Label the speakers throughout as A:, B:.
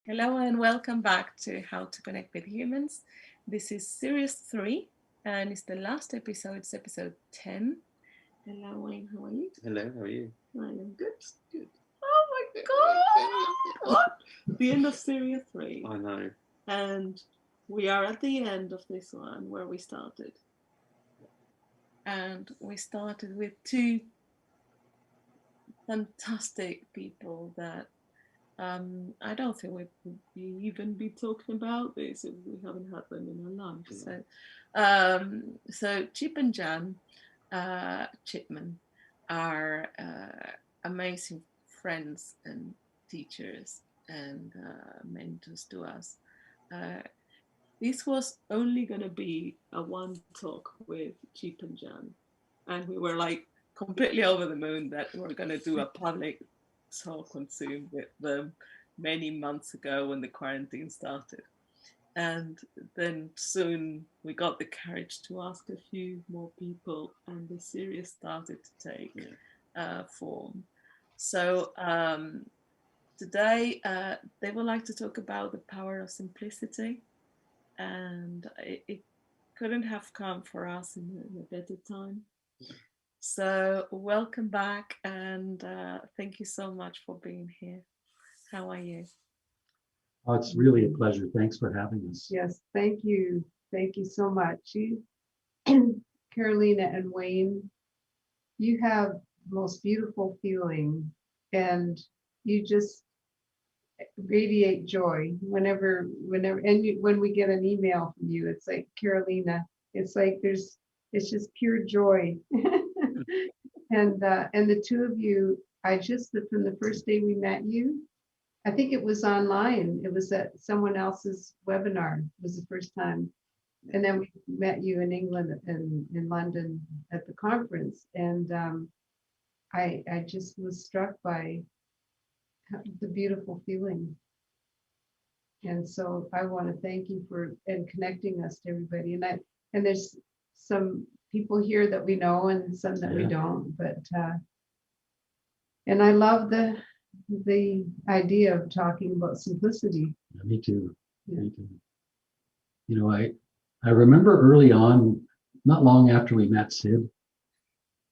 A: Hello and welcome back to How to Connect with Humans. This is series 3 and it's the last episode, it's episode 10. Hello Wayne, how are you?
B: Hello, how are you?
A: I am good. Good. Oh my god! What? The end of series 3.
B: I know.
A: And we are at the end of this one where we started. And we started with two fantastic people that I don't think we would even be talking about this if we haven't had them in our lives. So Chip and Jan Chipman are amazing friends and teachers and mentors to us. Uh, this was only going to be a one talk with Chip and Jan, and we were like completely over the moon that we were going to do a public talk on Zoom with them many months ago when the quarantine started. And then soon we got the courage to ask a few more people, and the series started to take form. So today they would like to talk about the power of simplicity, and it couldn't have come for us in a better time. So welcome back, and thank you so much for being here. How are you?
C: Oh, it's really a pleasure. Thanks for having us.
D: Yes, thank you. Thank you so much. Carolina and Wayne, you have the most beautiful feeling and you just radiate joy when we get an email from you, it's like Carolina, it's like it's just pure joy. And the two of you, from the first day we met you, I think it was online. It was at someone else's webinar. It was the first time. And then we met you in England and in London at the conference. And I just was struck by the beautiful feeling. And so I want to thank you for connecting us to everybody. And there's some people here that we know and some that we don't. But and I love the idea of talking about simplicity.
C: Yeah, me too.
D: Yeah.
C: Me too. You know, I remember early on, not long after we met Sid,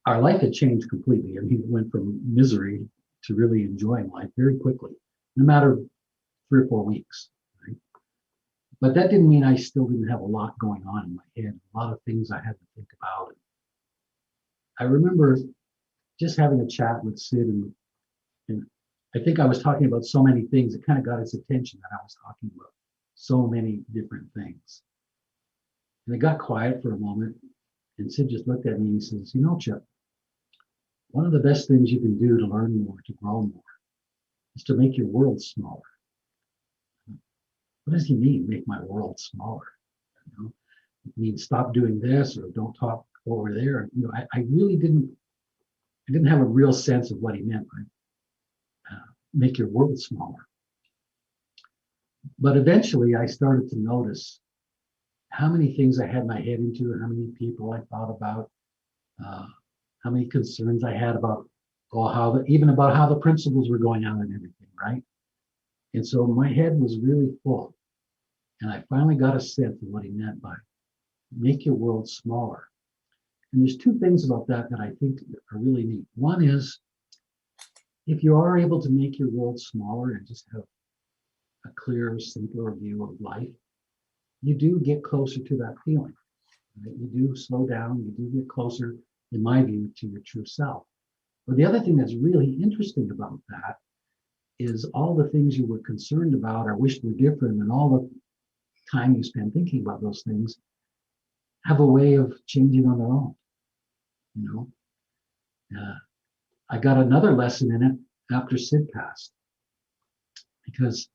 C: our life had changed completely. I mean, it went from misery to really enjoying life very quickly, in a matter of 3 or 4 weeks. Right? But that didn't mean I still didn't have a lot going on in my head, a lot of things I had to think about. I remember just having a chat with Sid, and I think I was talking about so many things, it kind of got his attention that I was talking about so many different things. And it got quiet for a moment, and Sid just looked at me and he says, Chip, one of the best things you can do to learn more, to grow more, is to make your world smaller. What does he mean, make my world smaller? It means stop doing this or don't talk over there. I really didn't have a real sense of what he meant by make your world smaller. But eventually I started to notice how many things I had my head into, how many people I thought about, how many concerns I had about even about how the principals were going out and everything, right? And so my head was really full. And I finally got a sense of what he meant by make your world smaller. And there's two things about that I think are really neat. One is, if you are able to make your world smaller and just have a clearer, simpler view of life, you do get closer to that feeling. Right? You do slow down, you do get closer, in my view, to your true self. But the other thing that's really interesting about that is all the things you were concerned about or wished were different, and all the time you spend thinking about those things have a way of changing on their own. I got another lesson in it after Sid passed, because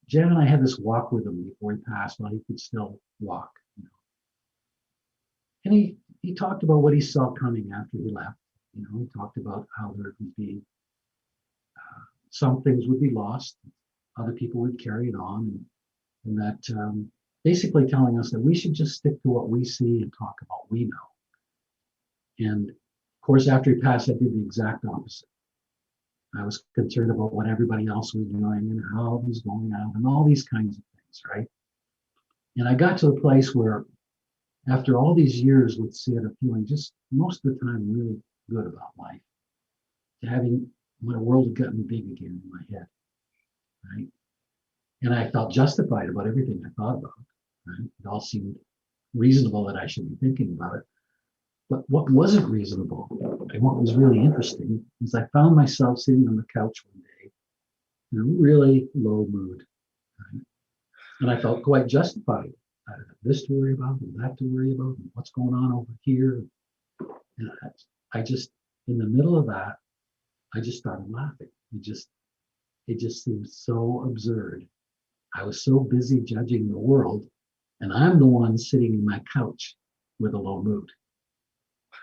C: Jan and I had this walk with him before he passed while he could still walk. And he talked about what he saw coming after he left. He talked about how there would be some things would be lost, other people would carry it on, and that basically telling us that we should just stick to what we see and talk about what we know. And of course, after he passed, I did the exact opposite. I was concerned about what everybody else was doing and how it was going out and all these kinds of things, right? And I got to a place where, after all these years with Sid of feeling just most of the time really good about life, to having my world had gotten big again in my head, right? And I felt justified about everything I thought about, right? It all seemed reasonable that I should be thinking about it. But what wasn't reasonable and what was really interesting is I found myself sitting on the couch one day in a really low mood, right? And I felt quite justified. I had this to worry about and that to worry about and what's going on over here. And I just, in the middle of that, I just started laughing. It just seemed so absurd. I was so busy judging the world, and I'm the one sitting in my couch with a low mood.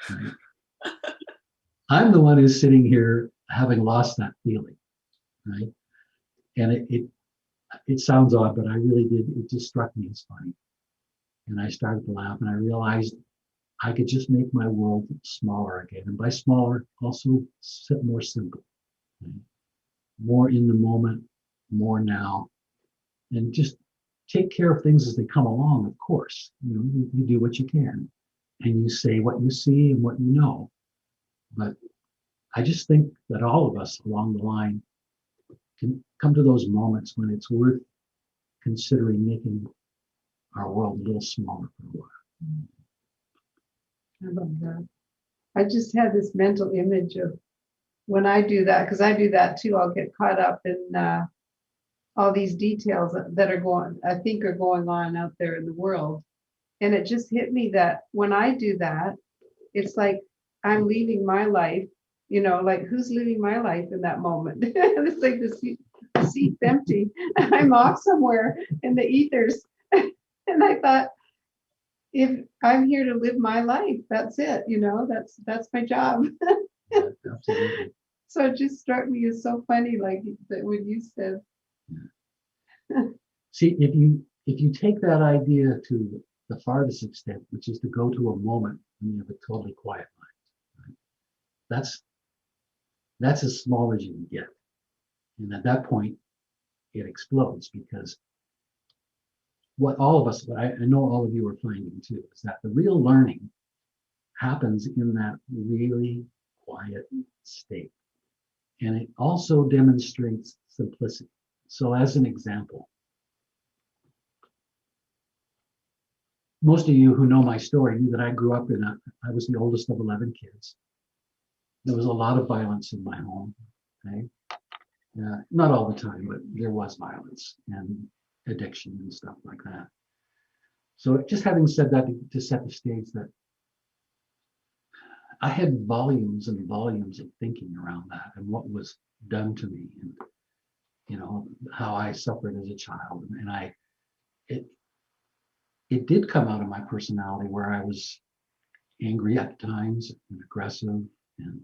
C: Right? I'm the one who's sitting here having lost that feeling, right? And it sounds odd, but I really did. It just struck me as funny, and I started to laugh, and I realized I could just make my world smaller again, and by smaller, also more simple, right? More in the moment, more now, and just take care of things as they come along. Of course, you do what you can, and you say what you see and what you know. But I just think that all of us along the line can come to those moments when it's worth considering making our world a little smaller for a while.
D: I love that. I just had this mental image of when I do that, because I do that too. I'll get caught up in all these details that are going on out there in the world. And it just hit me that when I do that, it's like I'm leaving my life, like who's leaving my life in that moment? And it's like the seat's empty. I'm off somewhere in the ethers. And I thought, if I'm here to live my life, that's it, that's my job.
C: Yeah, absolutely.
D: So it just struck me as so funny, like that when you said.
C: See, if you take that idea to the farthest extent, which is to go to a moment when you have a totally quiet mind, right? That's as small as you can get. And at that point, it explodes, because what I know all of you are finding too, is that the real learning happens in that really quiet state. And it also demonstrates simplicity. So as an example, most of you who know my story knew that I grew up I was the oldest of 11 kids. There was a lot of violence in my home, okay? Not all the time, but there was violence and addiction and stuff like that. So just having said that to set the stage, that I had volumes and volumes of thinking around that and what was done to me, and how I suffered as a child. And it did come out of my personality, where I was angry at times and aggressive and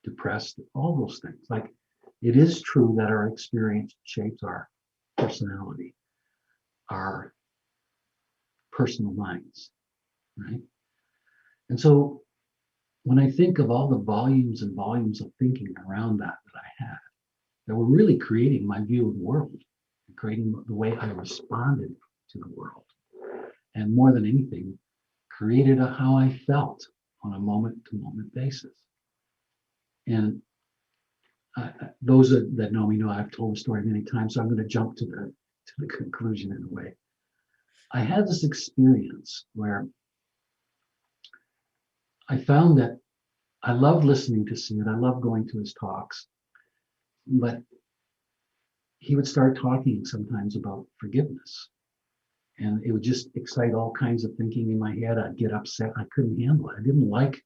C: depressed, all those things. Like, it is true that our experience shapes our personality, our personal minds, right? And so when I think of all the volumes and volumes of thinking around that I had, that were really creating my view of the world, creating the way I responded to the world, and more than anything, created how I felt on a moment-to-moment basis. And those that know me know I've told the story many times, so I'm going to jump to the conclusion in a way. I had this experience where I found that I loved listening to Sid. I loved going to his talks, but he would start talking sometimes about forgiveness, and it would just excite all kinds of thinking in my head. I'd get upset. I couldn't handle it. I didn't like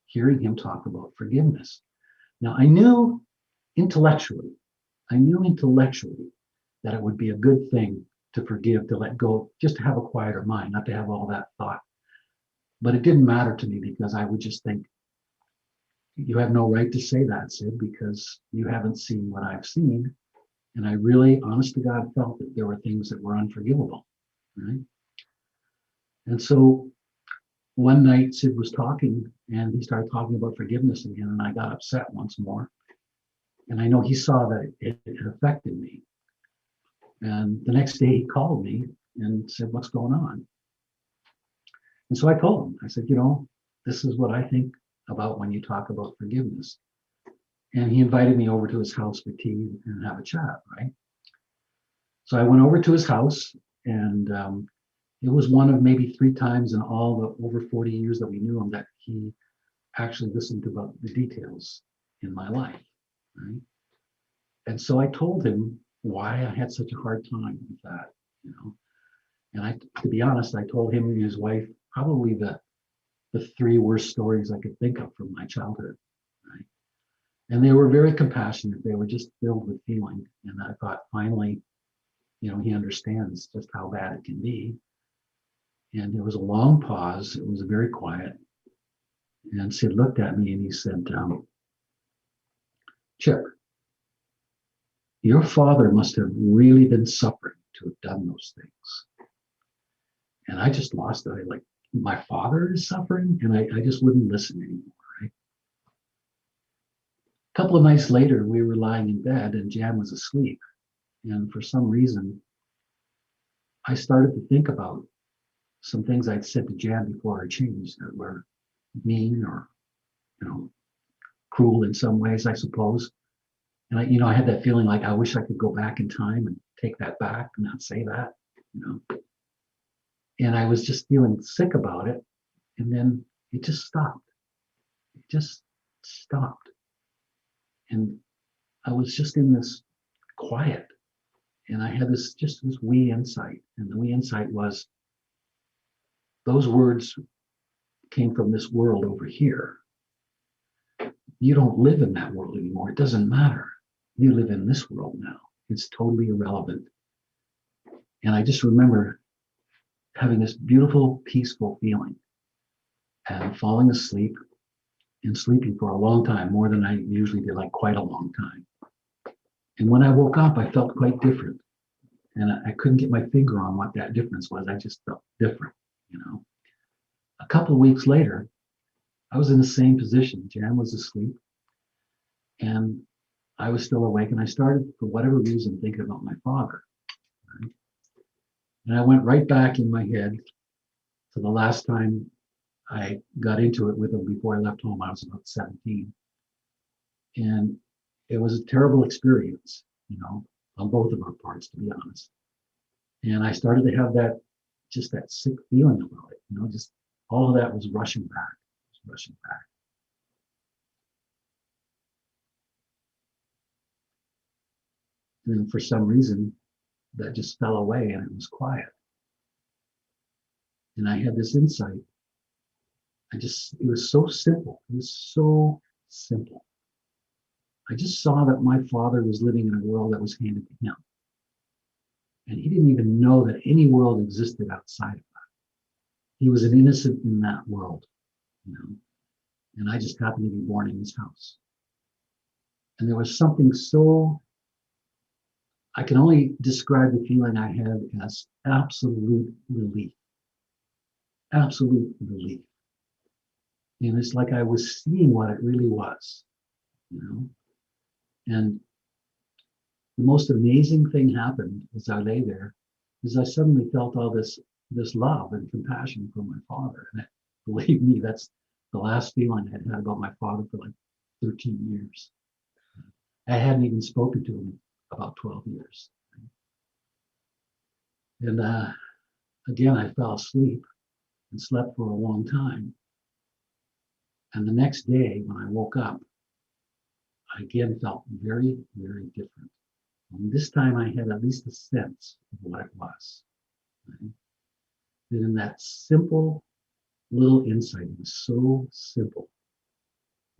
C: hearing him talk about forgiveness. Now, I knew intellectually that it would be a good thing to forgive, to let go, just to have a quieter mind, not to have all that thought. But it didn't matter to me, because I would just think, you have no right to say that, Sid, because you haven't seen what I've seen. And I really, honest to God, felt that there were things that were unforgivable, right? And so one night Sid was talking, and he started talking about forgiveness again, and I got upset once more. And I know he saw that it affected me. And the next day he called me and said, "What's going on?" And so I told him, I said, this is what I think about when you talk about forgiveness. And he invited me over to his house for tea and have a chat, right? So I went over to his house, and it was one of maybe 3 times in all the over 40 years that we knew him that he actually listened to about the details in my life, right? And so I told him why I had such a hard time with that, And to be honest, I told him and his wife probably the 3 worst stories I could think of from my childhood, right? And they were very compassionate. They were just filled with feeling. And I thought, finally, he understands just how bad it can be. And there was a long pause. It was very quiet. And Sid looked at me and he said, "Chip, your father must have really been suffering to have done those things." And I just lost it. I like, my father is suffering? And I just wouldn't listen anymore, right? A couple of nights later, we were lying in bed and Jan was asleep. And for some reason, I started to think about some things I'd said to Jan before I changed that were mean or, cruel in some ways, I suppose. And I had that feeling like I wish I could go back in time and take that back and not say that, And I was just feeling sick about it. And then it just stopped. It just stopped. And I was just in this quiet. And I had this wee insight. And the wee insight was those words came from this world over here. You don't live in that world anymore. It doesn't matter. You live in this world now. It's totally irrelevant. And I just remember having this beautiful, peaceful feeling and falling asleep and sleeping for a long time, more than I usually did, like quite a long time. And when I woke up, I felt quite different. And I couldn't get my finger on what that difference was. I just felt different, A couple of weeks later, I was in the same position. Jan was asleep and I was still awake. And I started, for whatever reason, thinking about my father. Right? And I went right back in my head to the last time I got into it with him before I left home. I was about 17. And it was a terrible experience, on both of our parts, to be honest. And I started to have that sick feeling about it, just all of that was rushing back. And then for some reason, that just fell away and it was quiet. And I had this insight. It was so simple. It was so simple. I just saw that my father was living in a world that was handed to him. And he didn't even know that any world existed outside of that. He was an innocent in that world, and I just happened to be born in his house. And there was something I can only describe the feeling I had as absolute relief. Absolute relief. And it's like I was seeing what it really was, And the most amazing thing happened as I lay there, is I suddenly felt all this love and compassion for my father. And believe me, that's the last feeling I'd had about my father for like 13 years. I hadn't even spoken to him about 12 years. And again, I fell asleep and slept for a long time. And the next day when I woke up, I again felt very, very different. And this time I had at least a sense of what it was. Right? And in that simple little insight, it was so simple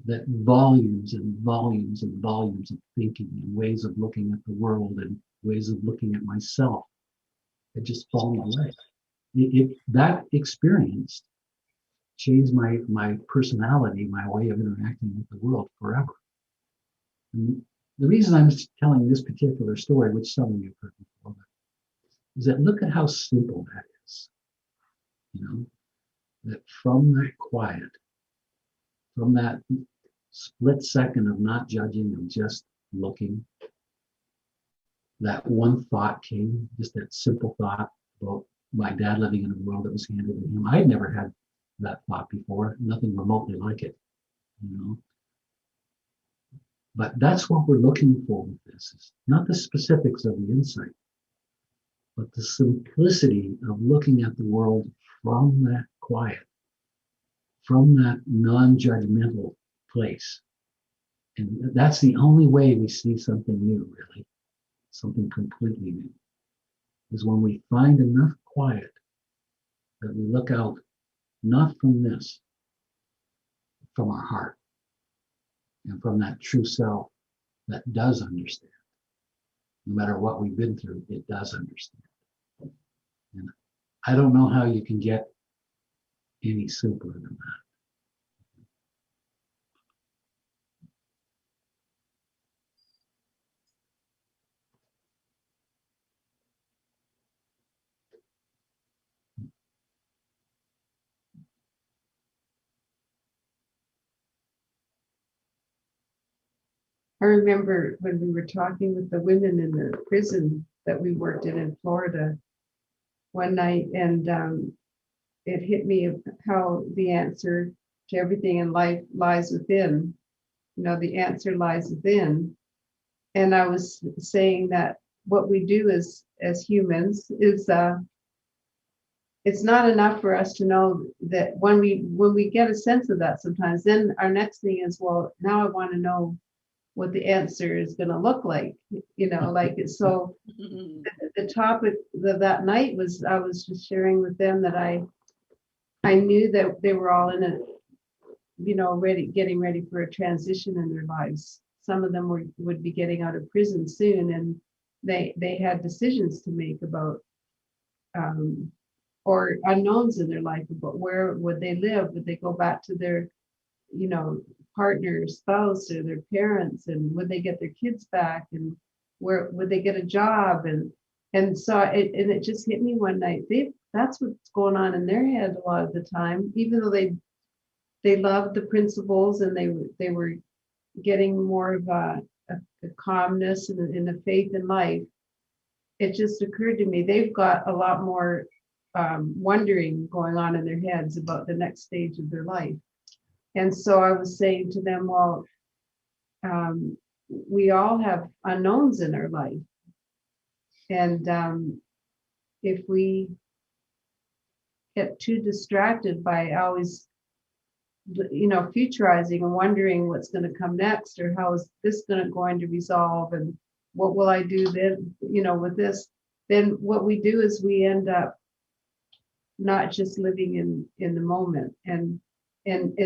C: that volumes and volumes and volumes of thinking and ways of looking at the world and ways of looking at myself had just fallen away. That experience changed my personality, my way of interacting with the world forever. And the reason I'm telling this particular story, which some of you have heard before, is that look at how simple that is. That from that quiet, from that split second of not judging, of just looking, that one thought came, just that simple thought about my dad living in a world that was handed to him. I'd never had that thought before, nothing remotely like it, you know. But that's what we're looking for with this. It's not the specifics of the insight, but the simplicity of looking at the world from that quiet, from that non-judgmental place. And that's the only way we see something new, really, something completely new, is when we find enough quiet that we look out, not from this, from our heart, and from that true self that does understand. No matter what we've been through, it does understand. And I don't know how you can get any simpler than that.
D: I remember when we were talking with the women in the prison that we worked in Florida one night, and it hit me how the answer to everything in life lies within. You know, the answer lies within. And I was saying that what we do as humans is it's not enough for us to know that when we get a sense of that sometimes, then our next thing is, well, now I want to know what the answer is going to look like, you know, like so the topic of that night was, I was just sharing with them that I knew that they were all in a, you know, getting ready for a transition in their lives. Some of them would be getting out of prison soon, and they had decisions to make about or unknowns in their life about where would they live, would they go back to their, you know, partner, spouse, or their parents, and would they get their kids back, and where would they get a job, and so it just hit me one night. That's what's going on in their head a lot of the time, even though they loved the principles and they were getting more of a calmness and a faith in life. It just occurred to me they've got a lot more wondering going on in their heads about the next stage of their life. And so I was saying to them, well, we all have unknowns in our life. And if we get too distracted by always, you know, futurizing and wondering what's going to come next, or how is this going to resolve, and what will I do then, you know, with this, then what we do is we end up not just living in the moment. And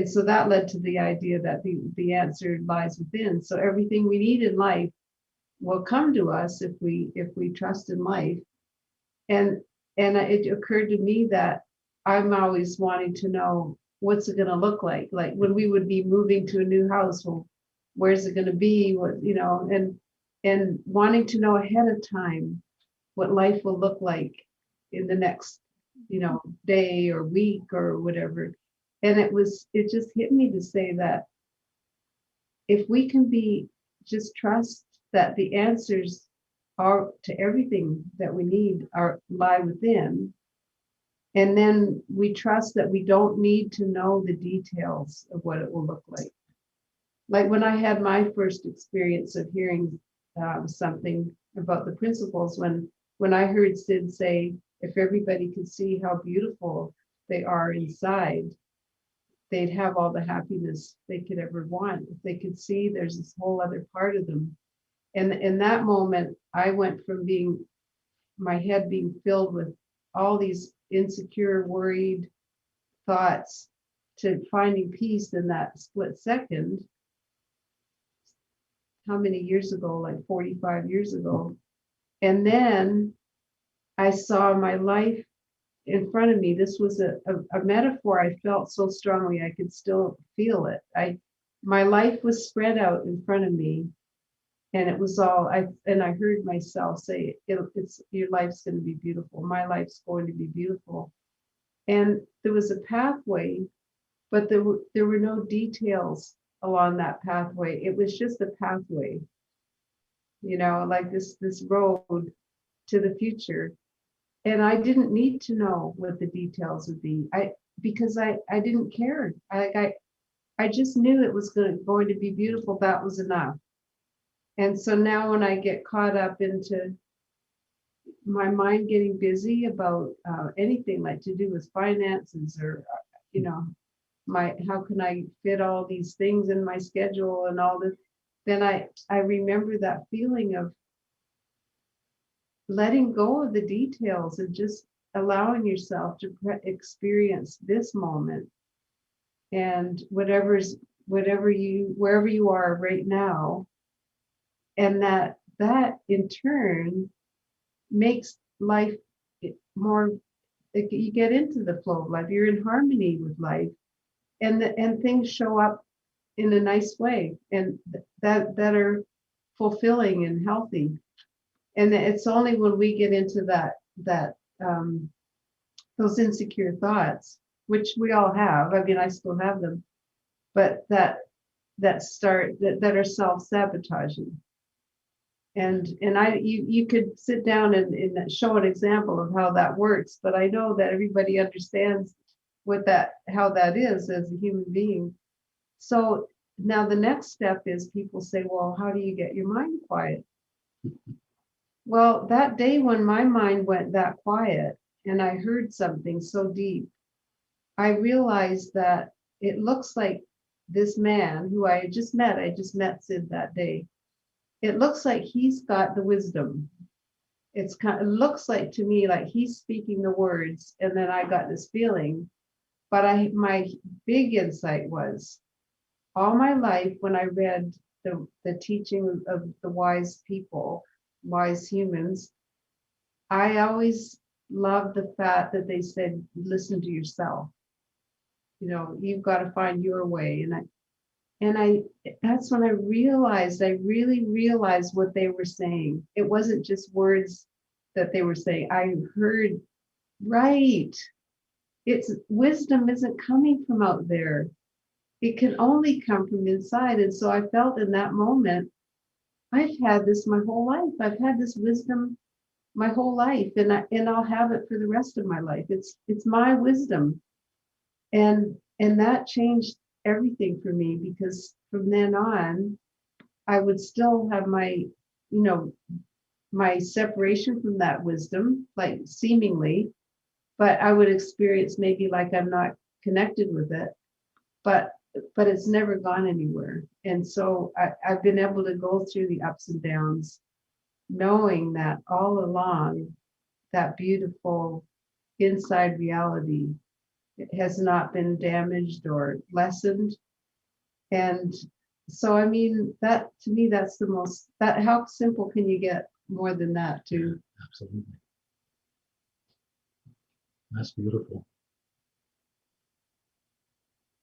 D: so that led to the idea that the answer lies within. So everything we need in life will come to us if we trust in life. And it occurred to me that I'm always wanting to know, what's it going to look like when we would be moving to a new house. Well, where's it going to be? What, you know, and wanting to know ahead of time what life will look like in the next, you know, day or week or whatever. And it just hit me to say that if we can just trust that the answers are to everything that we need lie within, and then we trust that we don't need to know the details of what it will look like. Like when I had my first experience of hearing something about the principles, when I heard Sid say, if everybody could see how beautiful they are inside, they'd have all the happiness they could ever want. If they could see there's this whole other part of them. And in that moment, I went from my head being filled with all these insecure, worried thoughts to finding peace in that split second. How many years ago? Like 45 years ago. And then I saw my life in front of me. This was a metaphor I felt so strongly I could still feel it. My life was spread out in front of me, and it was all I heard myself say, it's your life's going to be beautiful. My life's going to be beautiful. And there was a pathway, but there were no details along that pathway. It was just a pathway. like this road to the future. And I didn't need to know what the details would be. Because I didn't care. I just knew it was going to be beautiful. That was enough. And so now when I get caught up into my mind getting busy about anything like to do with finances, or how can I fit all these things in my schedule and all this, then I remember that feeling of letting go of the details and just allowing yourself to experience this moment, and wherever you are right now, and that in turn makes life more, like, you get into the flow of life, you're in harmony with life, and things show up in a nice way, and that are fulfilling and healthy. And it's only when we get into that those insecure thoughts, which we all have, I mean, I still have them, but that are self-sabotaging. And you could sit down and show an example of how that works, but I know that everybody understands how that is as a human being. So now the next step is, people say, well, how do you get your mind quiet? Well, that day when my mind went that quiet and I heard something so deep, I realized that it looks like this man who I just met Sid that day. It looks like he's got the wisdom. It looks like to me like he's speaking the words, and then I got this feeling. But my big insight was, all my life when I read the teaching of the wise people, wise humans, I always loved the fact that they said, listen to yourself. You've got to find your way. And that's when I really realized what they were saying. It wasn't just words that they were saying. I heard, right. It's wisdom isn't coming from out there. It can only come from inside. And so I felt in that moment, I've had this my whole life. I've had this wisdom my whole life, and I'll have it for the rest of my life. It's my wisdom. And that changed everything for me, because from then on, I would still have my separation from that wisdom, like seemingly, but I would experience maybe like I'm not connected with it, but it's never gone anywhere. And so I've been able to go through the ups and downs, knowing that all along, that beautiful inside reality has not been damaged or lessened. And so, I mean, that to me, that's the most, how simple can you get more than that too?
C: Absolutely. That's beautiful.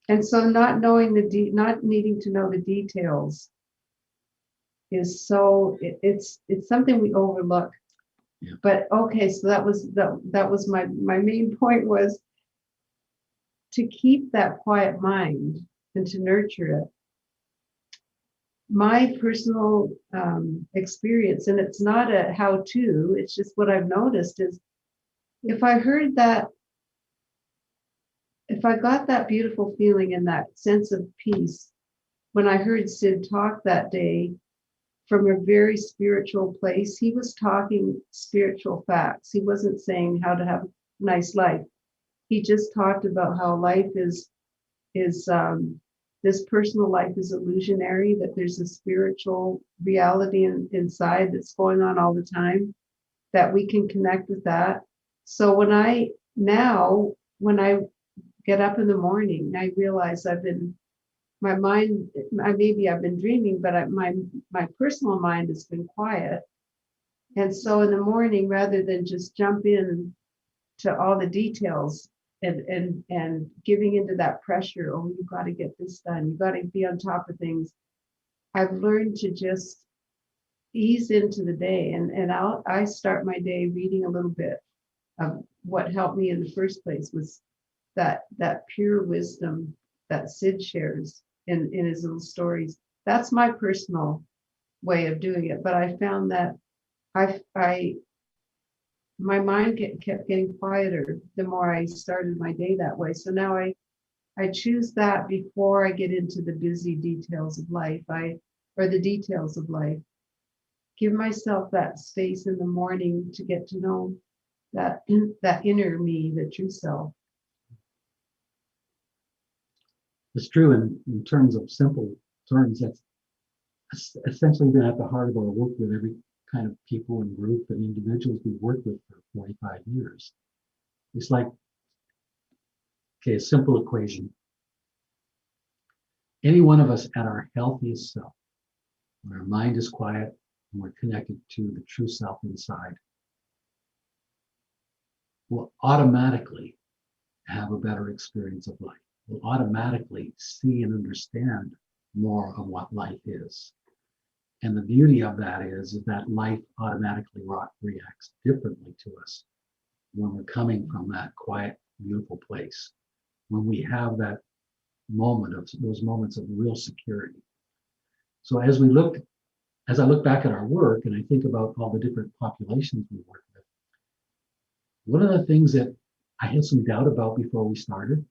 D: And so not needing to know the details is so, it's something we overlook.
C: Yeah.
D: But okay, so that was my main point, was to keep that quiet mind and to nurture it. My personal experience, and it's not a how-to, it's just what I've noticed, is if I got that beautiful feeling and that sense of peace when I heard Sid talk that day from a very spiritual place. He was talking spiritual facts. He wasn't saying how to have a nice life. He just talked about how life is this personal life is illusionary, that there's a spiritual reality inside that's going on all the time, that we can connect with that. So when I get up in the morning, I realize I've been dreaming, but my personal mind has been quiet. And so in the morning, rather than just jump in to all the details and giving into that pressure, oh, you got to get this done, you got to be on top of things, I've learned to just ease into the day. And I start my day reading a little bit of what helped me in the first place, was that pure wisdom that Sid shares in his little stories. That's my personal way of doing it, but I found that my mind kept getting quieter the more I started my day that way. So now I choose that before I get into the busy details of life, or the details of life. Give myself that space in the morning to get to know that inner me, the true self.
C: It's true in terms of simple terms. That's essentially been at the heart of our work with every kind of people and group and individuals we've worked with for 45 years. It's like, okay, a simple equation. Any one of us at our healthiest self, when our mind is quiet and we're connected to the true self inside, will automatically have a better experience of life. Will automatically see and understand more of what life is. And the beauty of that is that life automatically reacts differently to us when we're coming from that quiet, beautiful place. When we have that moment of those moments of real security. So as I look back at our work and I think about all the different populations we work with, one of the things that I had some doubt about before we started,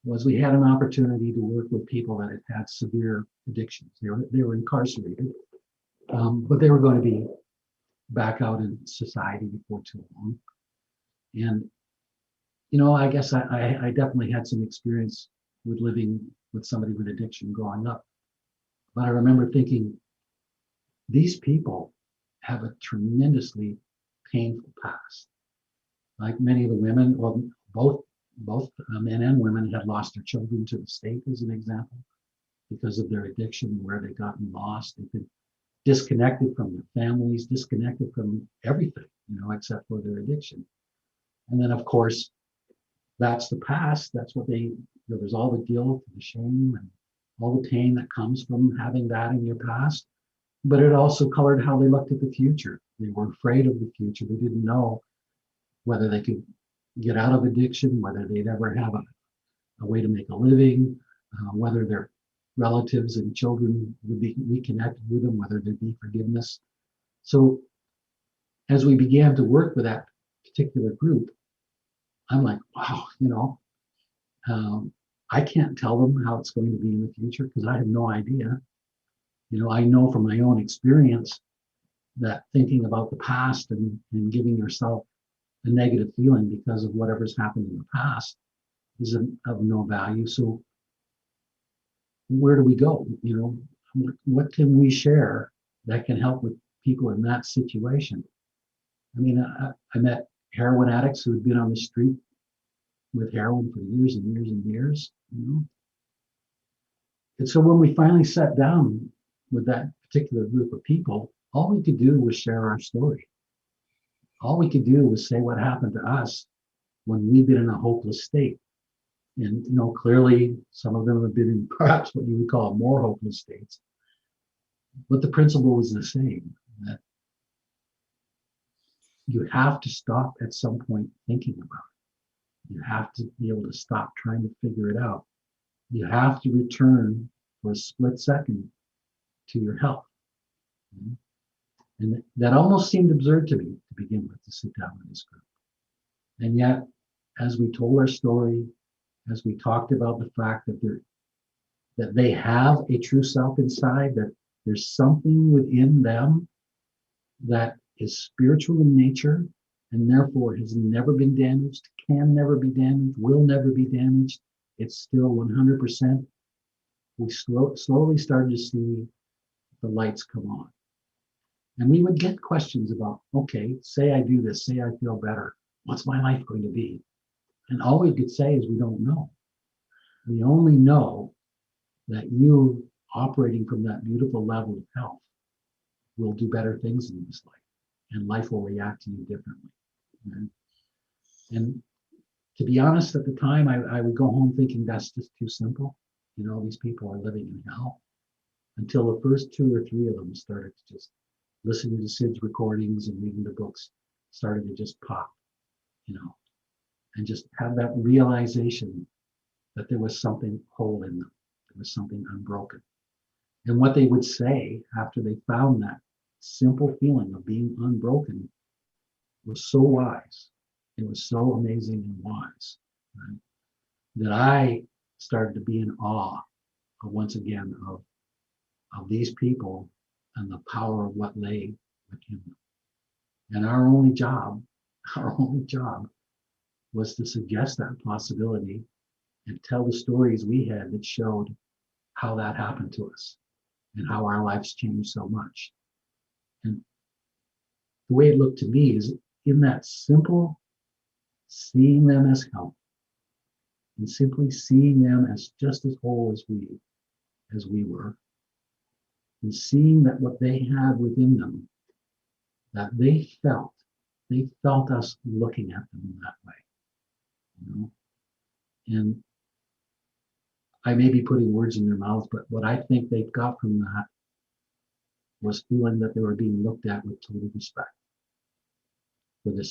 C: was we had an opportunity to work with people that had severe addictions. They were incarcerated, but they were going to be back out in society before too long. And I guess I definitely had some experience with living with somebody with addiction growing up. But I remember thinking, these people have a tremendously painful past. Like many of the women, well, both men and women had lost their children to the state, as an example, because of their addiction, where they'd gotten lost. They've been disconnected from their families, disconnected from everything, except for their addiction. And then, of course, that's the past. That's what there's all the guilt, the shame, and all the pain that comes from having that in your past. But it also colored how they looked at the future. They were afraid of the future. They didn't know whether they could get out of addiction, whether they'd ever have a way to make a living, whether their relatives and children would be reconnected with them, whether there'd be forgiveness. So as we began to work with that particular group, I'm like, wow, I can't tell them how it's going to be in the future because I have no idea. I know from my own experience that thinking about the past and giving yourself a negative feeling because of whatever's happened in the past is of no value. So where do we go? What can we share that can help with people in that situation? I mean, I met heroin addicts who had been on the street with heroin for years and years and years, And so when we finally sat down with that particular group of people, all we could do was share our story. All we could do was say what happened to us when we've been in a hopeless state. And, clearly some of them have been in perhaps what you would call more hopeless states. But the principle was the same, that you have to stop at some point thinking about it. You have to be able to stop trying to figure it out. You have to return for a split second to your health. And that almost seemed absurd to me to begin with, to sit down with this group. And yet, as we told our story, as we talked about the fact that they have a true self inside, that there's something within them that is spiritual in nature and therefore has never been damaged, can never be damaged, will never be damaged. It's still 100%. We slowly started to see the lights come on. And we would get questions about, okay, say I do this, say I feel better. What's my life going to be? And all we could say is we don't know. We only know that you operating from that beautiful level of health will do better things in this life, and life will react to you differently. And to be honest, at the time, I would go home thinking that's just too simple. These people are living in hell, until the first 2 or 3 of them started to just listening to Sid's recordings and reading the books started to just pop, and just have that realization that there was something whole in them. There was something unbroken. And what they would say after they found that simple feeling of being unbroken was so wise. It was so amazing and wise, right? That I started to be in awe of, once again, of these people and the power of what lay within them. And our only job was to suggest that possibility and tell the stories we had that showed how that happened to us and how our lives changed so much. And the way it looked to me is in that simple seeing them as help and simply seeing them as just as whole as we were, and seeing that what they had within them, that they felt us looking at them in that way, you know. And I may be putting words in their mouths, but what I think they got from that was feeling that they were being looked at with total respect for the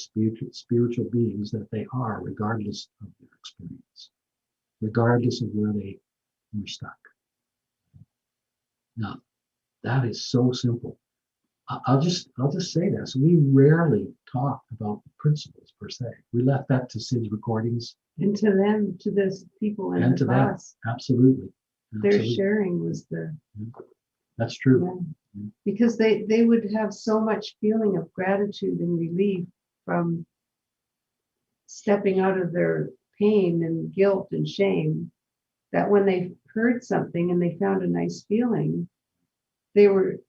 C: spiritual beings that they are, regardless of their experience, regardless of where they were stuck. Now, that is so simple. I'll just say this. We rarely talk about the principles per se. We left that to Sid's recordings.
D: And to them, to those people in
C: And
D: the
C: to
D: class,
C: them, absolutely.
D: their sharing was the,
C: That's true.
D: yeah. Because they would have so much feeling of gratitude and relief from stepping out of their pain and guilt and shame, that when they heard something and they found a nice feeling, they were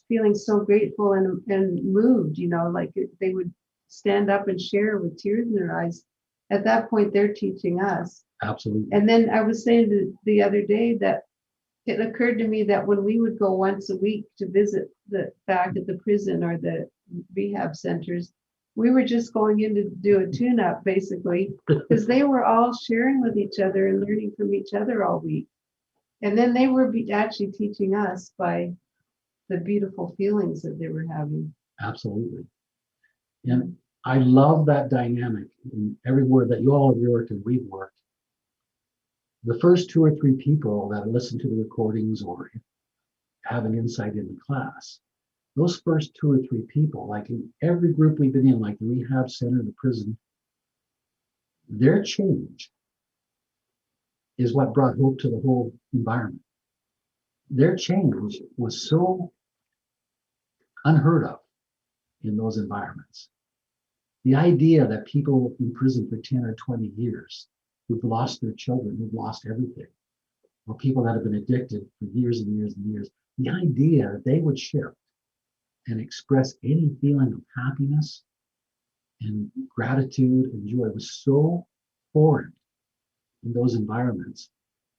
D: feeling so grateful and moved, you know, like they would stand up and share with tears in their eyes. At that point, they're teaching us.
C: Absolutely.
D: And then I was saying the other day that it occurred to me that when we would go once a week to visit back at the prison or the rehab centers, we were just going in to do a tune-up, basically, because they were all sharing with each other and learning from each other all week. And then they were actually teaching us by the beautiful feelings that they were having.
C: Absolutely. And I love that dynamic in everywhere that you all have worked and we've worked. The first 2 or 3 people that listen to the recordings or have an insight in the class, those first 2 or 3 people, like in every group we've been in, like the rehab center, the prison, their change is what brought hope to the whole environment. Their change was so unheard of in those environments. The idea that people in prison for 10 or 20 years who've lost their children, who've lost everything, or people that have been addicted for years and years and years, the idea that they would shift and express any feeling of happiness and gratitude and joy was so foreign in those environments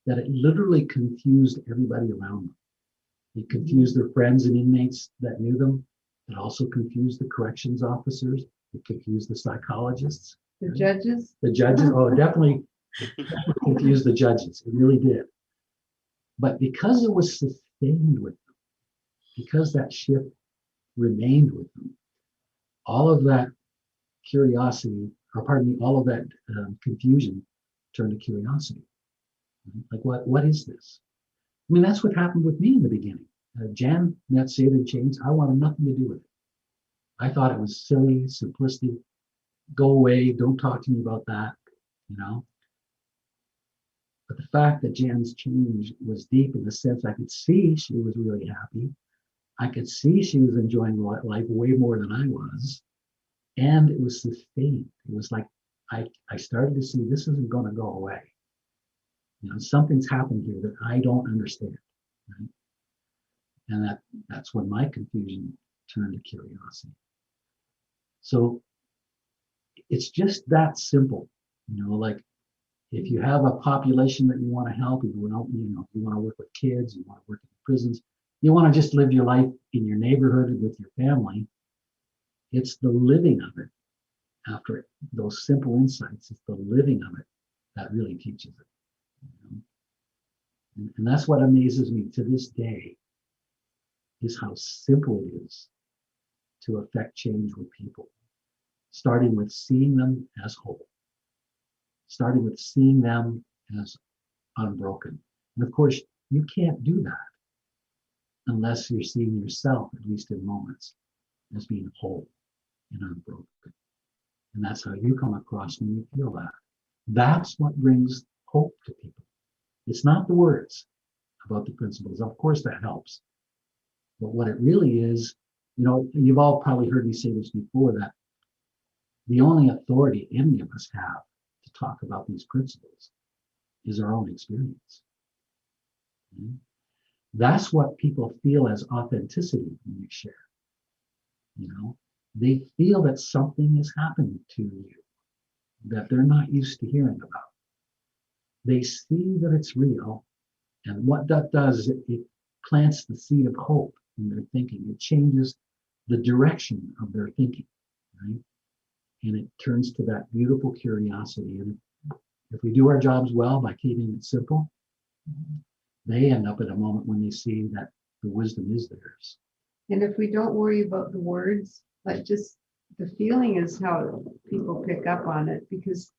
C: that it literally confused everybody around them. It confused their friends and inmates that knew them. It also confused the corrections officers. It confused the psychologists.
D: The judges?
C: The judges, oh, definitely confused the judges. It really did. But because it was sustained with them, because that shift remained with them, all of that curiosity, or pardon me, all of that confusion turned to curiosity. Like, what is this? I mean, that's what happened with me in the beginning. Jan met Saved and Changed. I wanted nothing to do with it. I thought it was silly, simplistic. Go away. Don't talk to me about that, you know. But the fact that Jan's change was deep in the sense I could see she was really happy. I could see she was enjoying life way more than I was. And it was sustained. It was like I started to see this isn't going to go away. You know, something's happened here that I don't understand. Right? And that's when my confusion turned to curiosity. So it's just that simple. You know, like if you have a population that you want to help, if you want to work with kids, you want to work in prisons, you want to just live your life in your neighborhood with your family, it's the living of it. After those simple insights, it's the living of it that really teaches it. You know? And that's what amazes me to this day, is how simple it is to affect change with people, starting with seeing them as whole, starting with seeing them as unbroken. And of course, you can't do that unless you're seeing yourself, at least in moments, as being whole and unbroken. And that's how you come across when you feel that. That's what brings hope to people. It's not the words about the principles. Of course, that helps. But what it really is, you've all probably heard me say this before, that the only authority any of us have to talk about these principles is our own experience. That's what people feel as authenticity when you share. They feel that something is happening to you that they're not used to hearing about. They see that it's real, and what that does is it plants the seed of hope in their thinking. It changes the direction of their thinking, right? And it turns to that beautiful curiosity. And if we do our jobs well by keeping it simple, they end up at a moment when they see that the wisdom is theirs.
D: And if we don't worry about the words, like just the feeling is how people pick up on it, because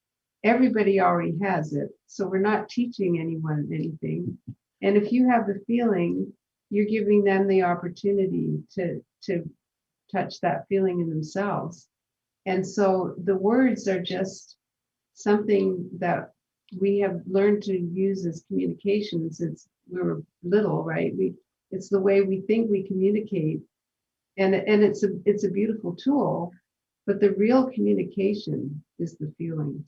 D: everybody already has it. So we're not teaching anyone anything. And if you have the feeling, you're giving them the opportunity to touch that feeling in themselves. And so the words are just something that we have learned to use as communication since we were little, right? It's the way we think we communicate. And it's a beautiful tool, but the real communication is the feeling.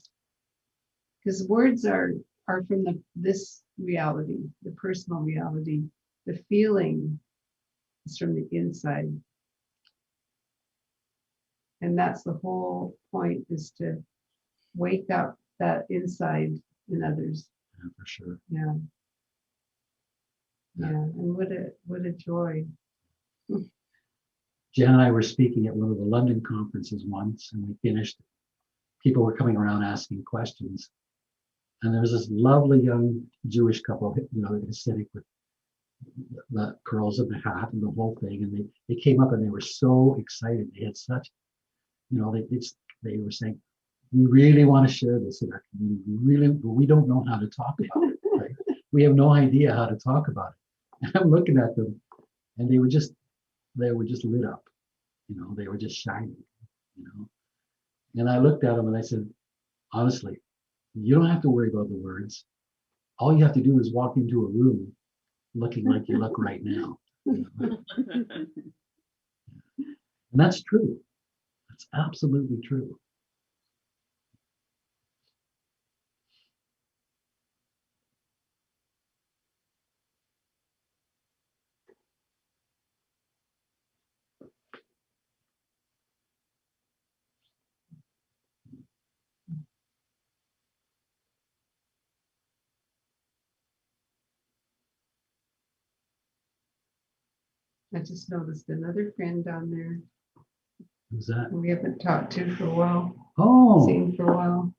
D: Because words are from this reality, the personal reality. The feeling is from the inside. And that's the whole point, is to wake up that inside in others.
C: Yeah, for sure.
D: Yeah. Yeah. And what a joy.
C: Jen and I were speaking at one of the London conferences once, and we finished. People were coming around asking questions. And there was this lovely young Jewish couple, Hasidic, with the curls of the hat and the whole thing. And they came up and they were so excited. They had such, they were saying, we really want to share this in our community. But we don't know how to talk about it. Right? We have no idea how to talk about it. And I'm looking at them, and they were just lit up. They were just shining. And I looked at them and I said, honestly, you don't have to worry about the words. All you have to do is walk into a room looking like you look right now. And that's true. That's absolutely true.
D: I just noticed another friend down there
C: Who's that?
D: who we haven't talked to for a while,
C: Oh,
D: seen for a while.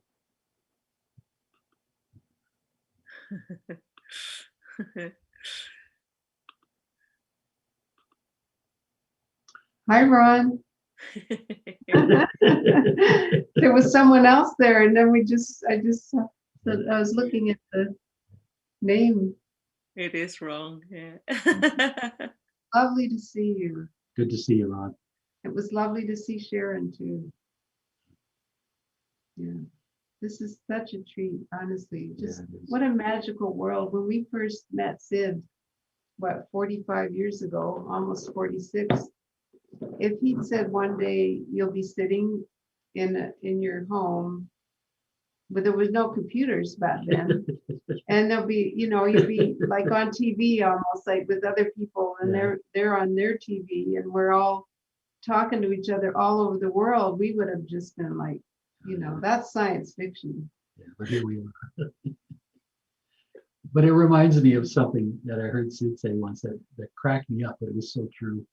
D: Hi, Ron. There was someone else there, and then I just said, I was looking at the name.
A: It is wrong, yeah.
D: Lovely to see you.
C: good to see you, Ron.
D: It was lovely to see Sharon too. Yeah, this is such a treat, honestly. Just what a magical world. When we first met Sid, 45 years ago, almost 46, if he'd said one day you'll be sitting in your home, but there was no computers back then, and there'll be, you'd be like on TV almost, like with other people, and they're on their TV, and we're all talking to each other all over the world, we would have just been like, that's science fiction.
C: Yeah, but here we are. But it reminds me of something that I heard Sid say once that cracked me up, but it was so true.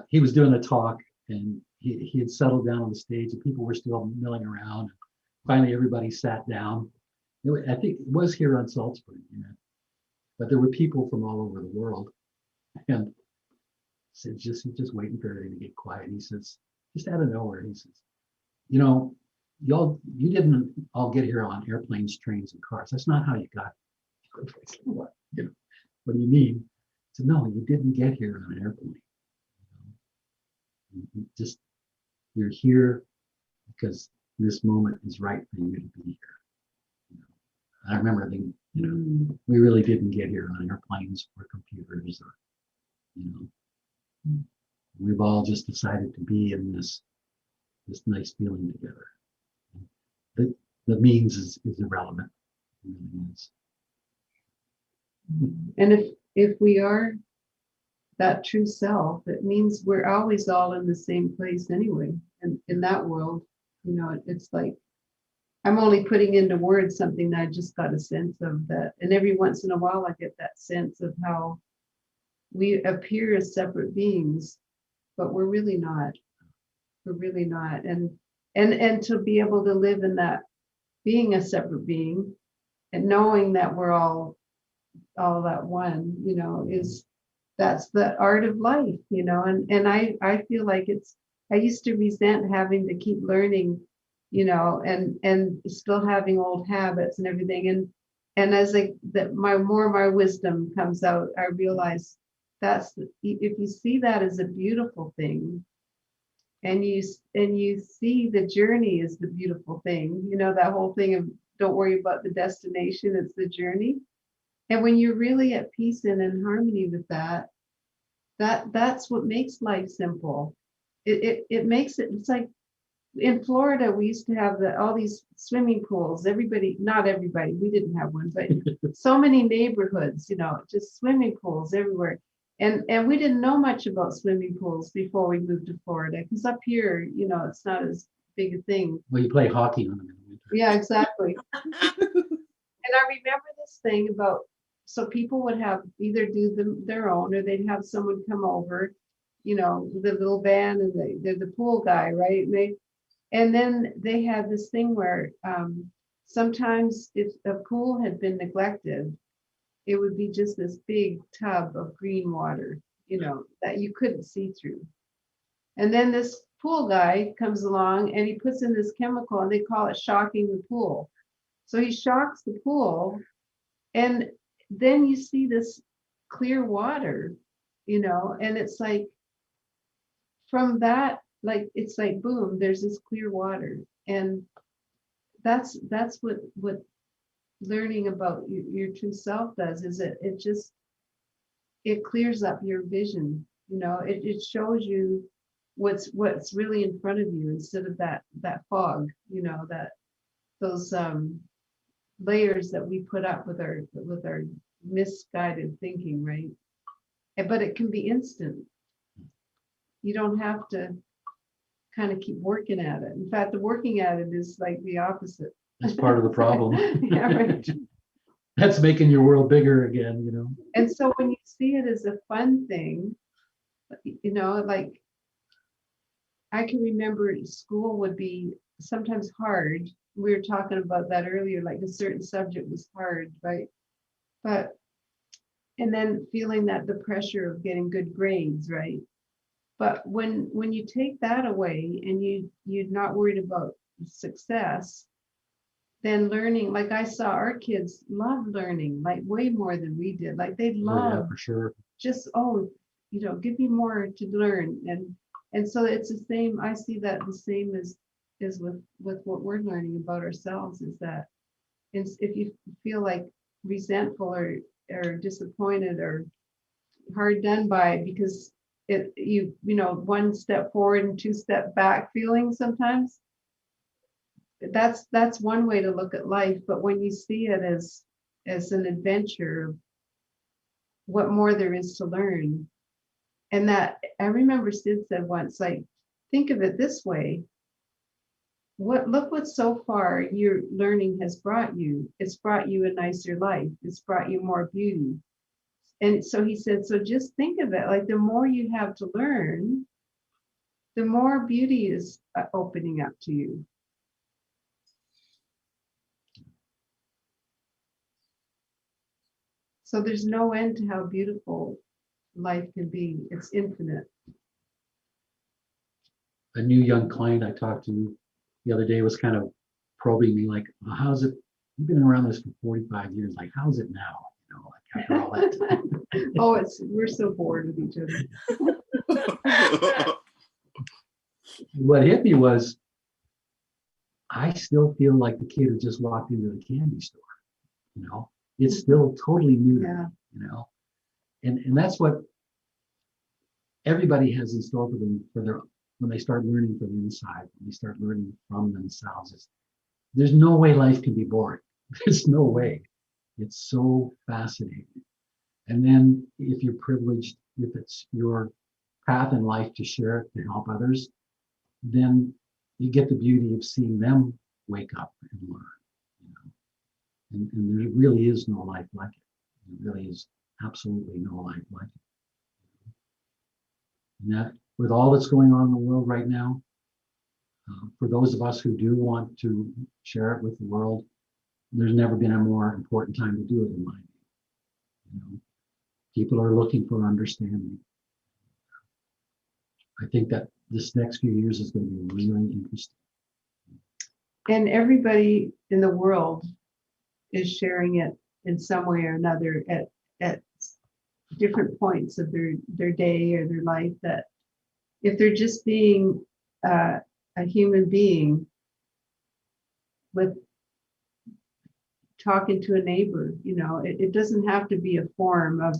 C: He was doing a talk, and he had settled down on the stage, and people were still milling around. Finally, everybody sat down. I think it was here on Salt Spring, but there were people from all over the world. And Sid's just waiting for everything to get quiet. He says, just out of nowhere, he says, you didn't all get here on airplanes, trains, and cars. That's not how you got here. What do you mean? said, no, you didn't get here on an airplane. Just, you're here because this moment is right for you to be here. I remember thinking, we really didn't get here on airplanes or computers or, we've all just decided to be in this nice feeling together. The means is irrelevant. It really is.
D: And if we are that true self, it means we're always all in the same place anyway. And in that world, it's like, I'm only putting into words something that I just got a sense of that. And every once in a while, I get that sense of how we appear as separate beings, but we're really not. We're really not. And to be able to live in that, being a separate being and knowing that we're all that one, that's the art of life, and I feel like I used to resent having to keep learning, and still having old habits and everything. And as my wisdom comes out, I realize if you see that as a beautiful thing, and you see the journey as the beautiful thing, that whole thing of don't worry about the destination, it's the journey. And when you're really at peace and in harmony with that's what makes life simple. It makes it, it's like in Florida, we used to have all these swimming pools. Not everybody, we didn't have one, but so many neighborhoods, just swimming pools everywhere. And we didn't know much about swimming pools before we moved to Florida, because up here, it's not as big a thing.
C: Well, you play hockey on them in the winter.
D: Yeah, exactly. And I remember this thing about, so people would have either do their own, or they'd have someone come over, with a little van, and they're the pool guy, right? And then they had this thing where sometimes if a pool had been neglected, it would be just this big tub of green water, that you couldn't see through. And then this pool guy comes along and he puts in this chemical, and they call it shocking the pool. So he shocks the pool, and then you see this clear water, and it's like, from that, like, it's like, boom, there's this clear water. And that's what learning about your true self does, is it clears up your vision. It shows you what's really in front of you, instead of that fog, those layers that we put up with our misguided thinking, right? But it can be instant. You don't have to kind of keep working at it. In fact, the working at it is like the opposite.
C: That's part of the problem.
D: Yeah, right.
C: That's making your world bigger again,
D: And so when you see it as a fun thing, like, I can remember school would be sometimes hard. We were talking about that earlier, like a certain subject was hard, right? And then feeling that the pressure of getting good grades, right? But when you take that away and you're not worried about success, then learning, like I saw our kids love learning, like way more than we did. Like they love,
C: yeah, for sure.
D: Just, give me more to learn. And so it's the same. I see that the same as with what we're learning about ourselves, is that if you feel like resentful or disappointed or hard done by, because one step forward and two step back feeling, sometimes that's one way to look at life. But when you see it as an adventure, what more there is to learn. And that, I remember Sid said once, like, think of it this way. Look what so far your learning has brought you. It's brought you a nicer life. It's brought you more beauty. And so he said, so just think of it like, the more you have to learn, the more beauty is opening up to you. So there's no end to how beautiful life can be. It's infinite.
C: A new young client I talked to the other day was kind of probing me, like, well, how's it? You've been around this for 45 years. Like, how's it now? Like, after all that.
D: Oh, we're so bored with each other.
C: What hit me was, I still feel like the kid who just walked into the candy store. You know, it's still totally new to me, you know, and that's what everybody has in store for them when they start learning from the inside, when they start learning from themselves. There's no way life can be boring. There's no way. It's so fascinating. And then if you're privileged, if it's your path in life to share it, to help others, then you get the beauty of seeing them wake up and learn. You know? And there really is no life like it. There really is absolutely no life like it. And that, with all that's going on in the world right now, for those of us who do want to share it with the world, there's never been a more important time to do it in my view. You know, people are looking for understanding. I think that this next few years is going to be really interesting.
D: And everybody in the world is sharing it in some way or another at different points of their day or their life, that if they're just being a human being with talking to a neighbor, you know, it doesn't have to be a form of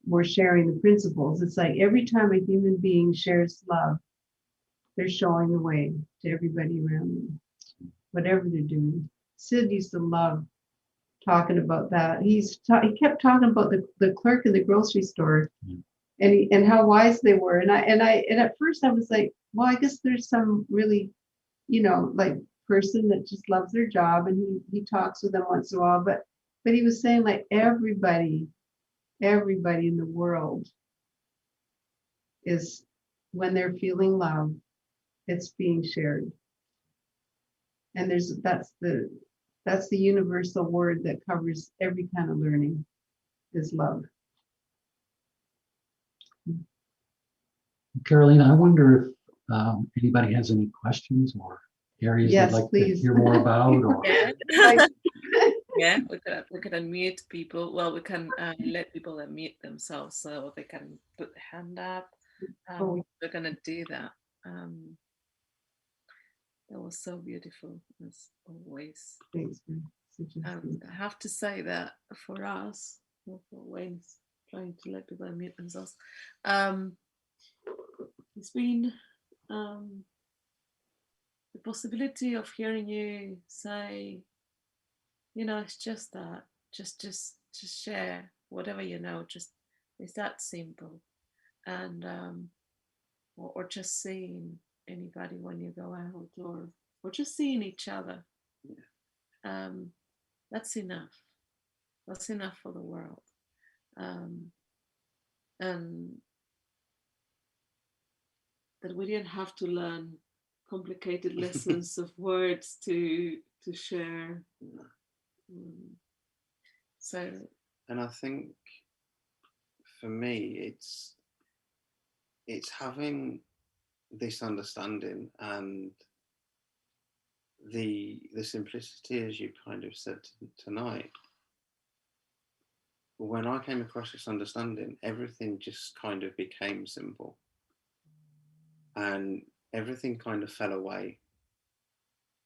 D: we're sharing the principles. It's like every time a human being shares love, they're showing the way to everybody around them, whatever they're doing. Sid used to love talking about that. He kept talking about the clerk in the grocery store and how wise they were. And at first I was like, well, I guess there's some really, you know, like person that just loves their job, and he talks with them once in a while. But he was saying like everybody in the world is, when they're feeling love, it's being shared. And that's the universal word that covers every kind of learning, is love.
C: Carolina, I wonder if anybody has any questions or areas they'd like to hear more about. Or
A: Yeah, we could unmute people. Well, we can let people unmute themselves so they can put their hand up. We're gonna do that. That was so beautiful, as always.
D: Thanks.
A: I have to say that for us, for Wayne's trying to let people unmute themselves, it's been the possibility of hearing you say, you know, it's just that, just share whatever you know. Just it's that simple, and or just seeing anybody when you go out, or just seeing each other. That's enough. That's enough for the world. And that we didn't have to learn complicated lessons of words to share. So,
B: and I think for me, it's having this understanding and the simplicity, as you kind of said tonight. When I came across this understanding, everything just kind of became simple, and everything kind of fell away.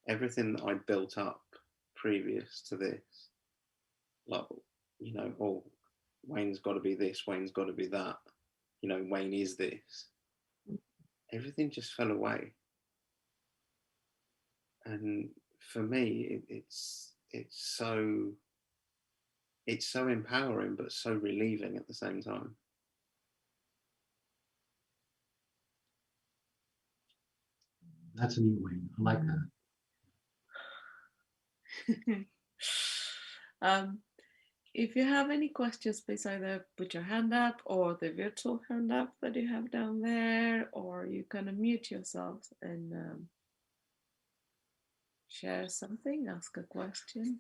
B: Everything that I'd built up previous to this, like, you know, oh, Wayne's got to be this, Wayne's got to be that, you know, Wayne is this. Everything just fell away. And for me, it's so empowering, but so relieving at the same time.
C: That's a neat way. I like
A: that. If you have any questions, please either put your hand up or the virtual hand up that you have down there, or you can unmute yourself and share something, ask a question.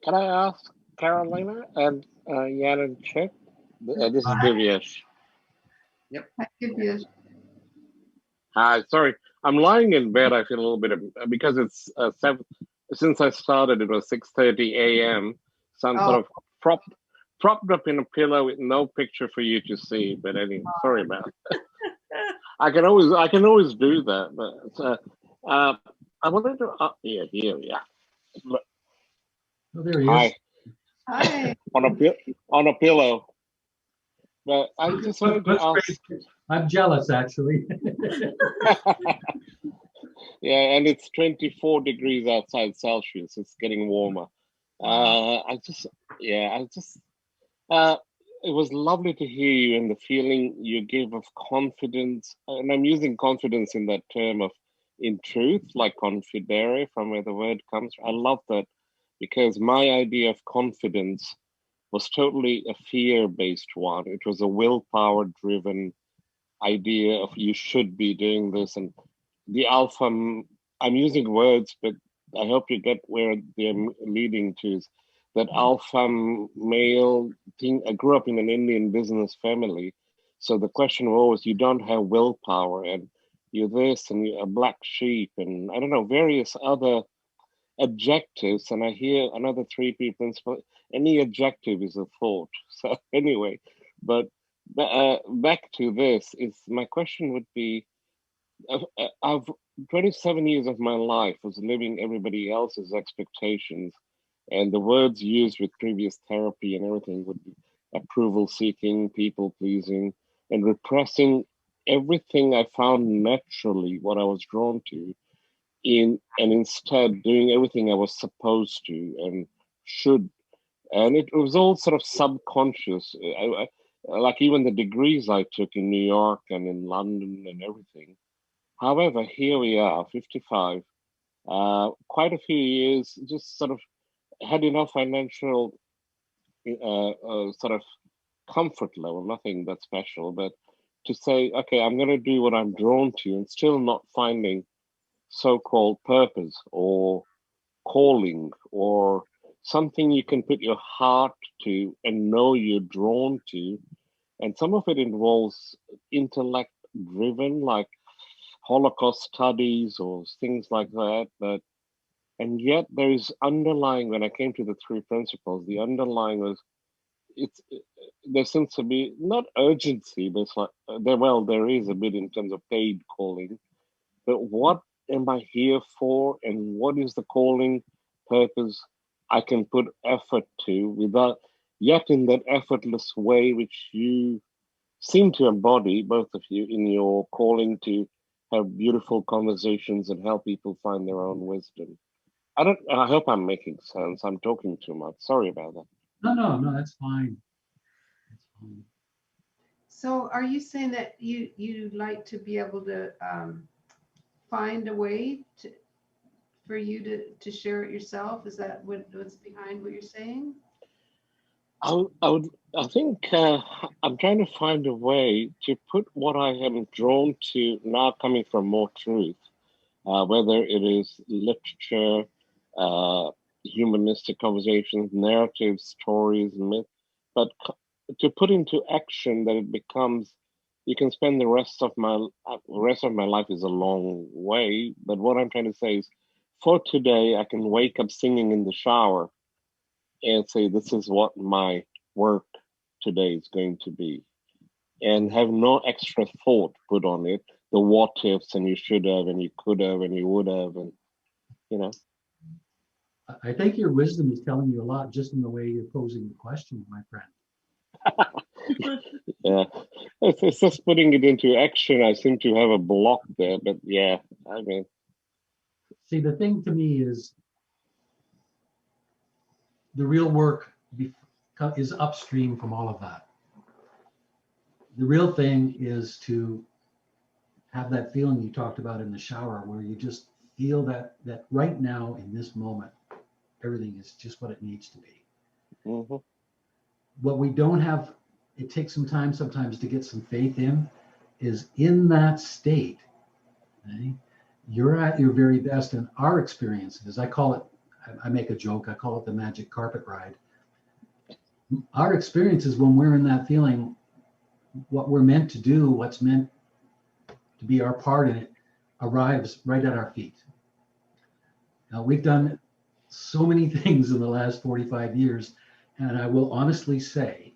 E: Can I ask Carolina and Jan and Chip? This is Divyesh.
B: Yep.
D: Hi, Divyesh.
E: Hi, sorry. I'm lying in bed. I feel a little bit because it's 7. Since I started, it was 6:30 a.m. So I'm sort of propped up in a pillow with no picture for you to see. But anyway, sorry about it. I can always do that. But I wanted to. Here we are. Look,
C: Oh, there he
E: hi.
C: is.
D: Hi.
E: On a pillow. But I just wanted to ask.
C: I'm jealous, actually.
E: Yeah, and it's 24 degrees outside Celsius. It's getting warmer. I just, it was lovely to hear you and the feeling you gave of confidence. And I'm using confidence in that term of in truth, like confidere, from where the word comes from. I love that because my idea of confidence was totally a fear-based one. It was a willpower-driven idea of you should be doing this, and the alpha. I'm using words, but I hope you get where they're leading to. Is that alpha male thing? I grew up in an Indian business family, so the question was, you don't have willpower, and you're this, and you're a black sheep, and I don't know, various other adjectives. And I hear another three people. Any adjective is a thought. So anyway, but back to this is my question would be, I've 27 years of my life was living everybody else's expectations, and the words used with previous therapy and everything would be approval seeking, people pleasing, and repressing everything I found naturally what I was drawn to and instead doing everything I was supposed to and should. And it was all sort of subconscious. Like even the degrees I took in New York and in London and everything. However, here we are, 55, quite a few years, just sort of had enough financial sort of comfort level, nothing that special, but to say, okay, I'm going to do what I'm drawn to and still not finding so-called purpose or calling or something you can put your heart to and know you're drawn to. And some of it involves intellect driven, like Holocaust studies or things like that. But and yet there is underlying, when I came to the three principles, the underlying was it's there seems to be not urgency, but it's like there is a bit in terms of paid calling. But what am I here for, and what is the calling purpose I can put effort to without yet in that effortless way which you seem to embody, both of you, in your calling to have beautiful conversations and help people find their own wisdom. I hope I'm making sense. I'm talking too much. Sorry about that.
C: No, that's fine. That's fine.
D: So are you saying that you like to be able to find a way for you to share it yourself? Is that what's behind what you're saying?
E: I think I'm trying to find a way to put what I am drawn to now, coming from more truth, whether it is literature, humanistic conversations, narratives, stories, myth, but to put into action that it becomes. You can spend the rest of my life is a long way, but what I'm trying to say is, for today, I can wake up singing in the shower and say, this is what my work today is going to be, and have no extra thought put on it, the what ifs, and you should have, and you could have, and you would have, and you know.
C: I think your wisdom is telling you a lot just in the way you're posing the question, my friend.
E: Yeah, it's just putting it into action. I seem to have a block there, but yeah, I mean.
C: See, the thing to me is the real work is upstream from all of that. The real thing is to have that feeling you talked about in the shower, where you just feel that right now in this moment, everything is just what it needs to be.
E: Mm-hmm.
C: What we don't have, it takes some time sometimes to get some faith in, is in that state. Okay? You're at your very best, and our experiences, I call it, I make a joke, I call it the magic carpet ride. Our experiences when we're in that feeling, what we're meant to do, what's meant to be our part in it, arrives right at our feet. Now we've done so many things in the last 45 years. And I will honestly say,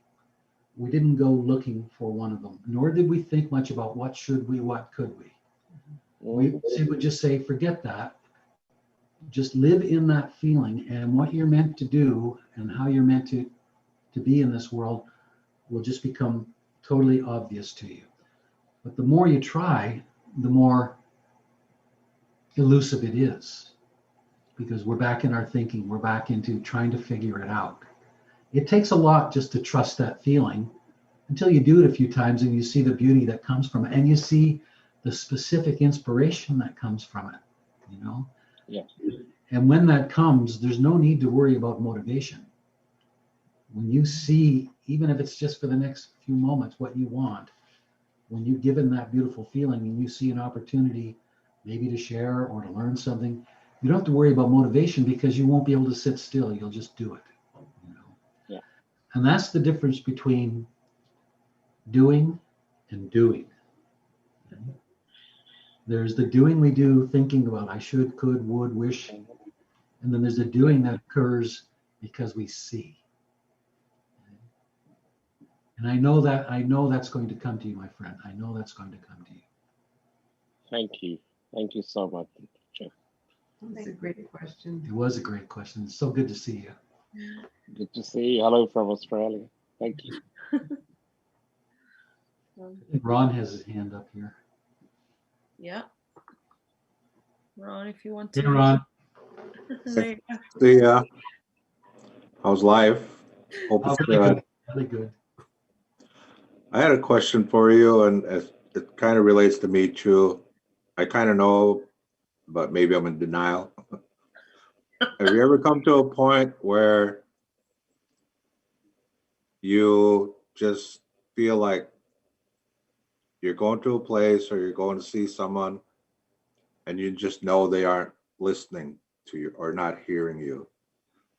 C: we didn't go looking for one of them, nor did we think much about what should we, what could we. We would just say, forget that. Just live in that feeling, and what you're meant to do and how you're meant to be in this world will just become totally obvious to you. But the more you try, the more elusive it is, because we're back in our thinking, we're back into trying to figure it out. It takes a lot just to trust that feeling until you do it a few times and you see the beauty that comes from it, and you see the specific inspiration that comes from it, you know?
E: Yeah.
C: And when that comes, there's no need to worry about motivation. When you see, even if it's just for the next few moments, what you want, when you're given that beautiful feeling and you see an opportunity maybe to share or to learn something, you don't have to worry about motivation, because you won't be able to sit still. You'll just do it. You know?
E: Yeah.
C: And that's the difference between doing and doing. There's the doing we do thinking about I should, could, would, wish. And then there's the doing that occurs because we see. And I know that's going to come to you, my friend. I know that's going to come to you.
E: Thank you. Thank you so much, Jeff.
D: That's a great question.
C: It was a great question. It's so good to see you.
E: Good to see you. Hello from Australia. Thank you.
C: I think Ron has his hand up here.
A: Yeah. Ron, if you want to.
C: Hey, Ron.
F: The how's life? Hope it's good.
C: Really good.
F: I had a question for you, and it kind of relates to me too. I kind of know, but maybe I'm in denial. Have you ever come to a point where you just feel like you're going to a place or you're going to see someone and you just know they aren't listening to you or not hearing you?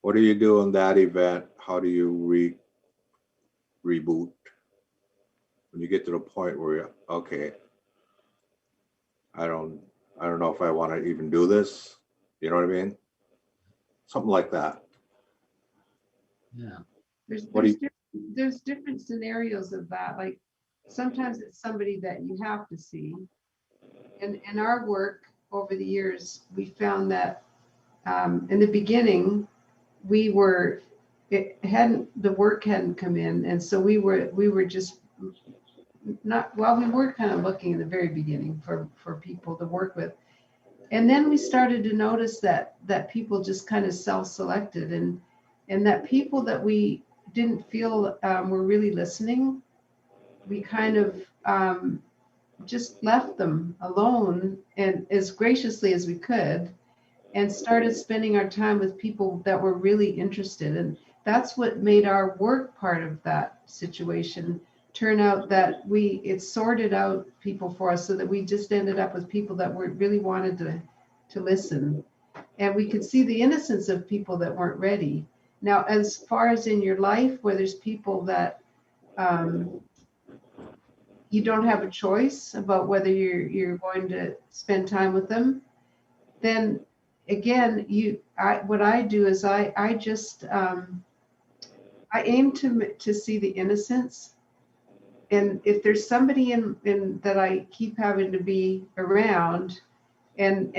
F: What do you do in that event? How do you reboot when you get to the point where you're, okay, I don't know if I want to even do this. You know what I mean? Something like that.
C: Yeah.
D: There's different scenarios of that. Like sometimes it's somebody that you have to see. And in our work over the years, we found that in the beginning, the work hadn't come in, and so we were just not, well, we were kind of looking in the very beginning for people to work with, and then we started to notice that people just kind of self-selected, and that people that we didn't feel were really listening, we kind of just left them alone and as graciously as we could, and started spending our time with people that were really interested. And that's what made our work part of that situation turn out that it sorted out people for us, so that we just ended up with people that really wanted to listen. And we could see the innocence of people that weren't ready. Now, as far as in your life where there's people that you don't have a choice about whether you're going to spend time with them, then again, what I do is I just I aim to see the innocence. And if there's somebody in that I keep having to be around, and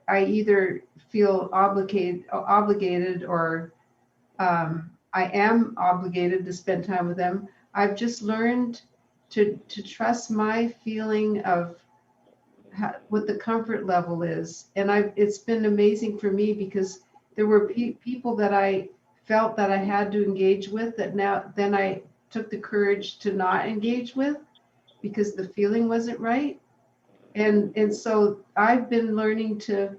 D: I either feel obligated or I am obligated to spend time with them, I've just learned to trust my feeling of what the comfort level is. And it's been amazing for me, because there were people that I felt that I had to engage with that then I took the courage to not engage with because the feeling wasn't right. And so I've been learning to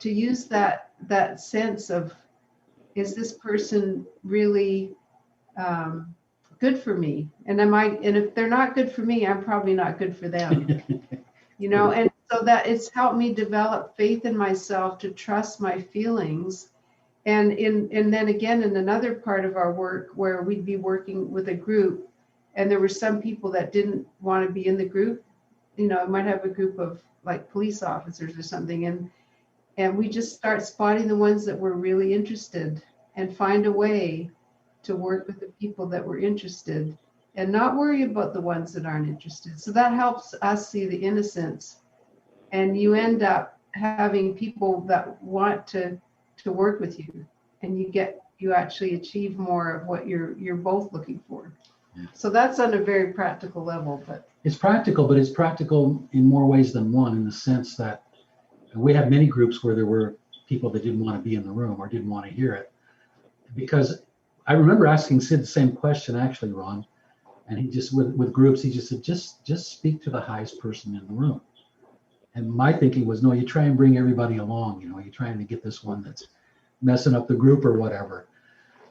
D: use that sense of, is this person really good for me? And if they're not good for me, I'm probably not good for them. You know, and so that it's helped me develop faith in myself to trust my feelings. And then again, in another part of our work where we'd be working with a group, and there were some people that didn't want to be in the group, you know, might have a group of like police officers or something, And we just start spotting the ones that were really interested and find a way to work with the people that were interested and not worry about the ones that aren't interested. So that helps us see the innocence. And you end up having people that want to work with you, and you actually achieve more of what you're both looking for.
C: Yeah.
D: So that's on a very practical level, but
C: it's practical in more ways than one, in the sense that we had many groups where there were people that didn't want to be in the room or didn't want to hear it. Because I remember asking Sid the same question, actually, Ron, and he just, with groups, he just said, just speak to the highest person in the room. And my thinking was, no, you try and bring everybody along, you're trying to get this one that's messing up the group or whatever.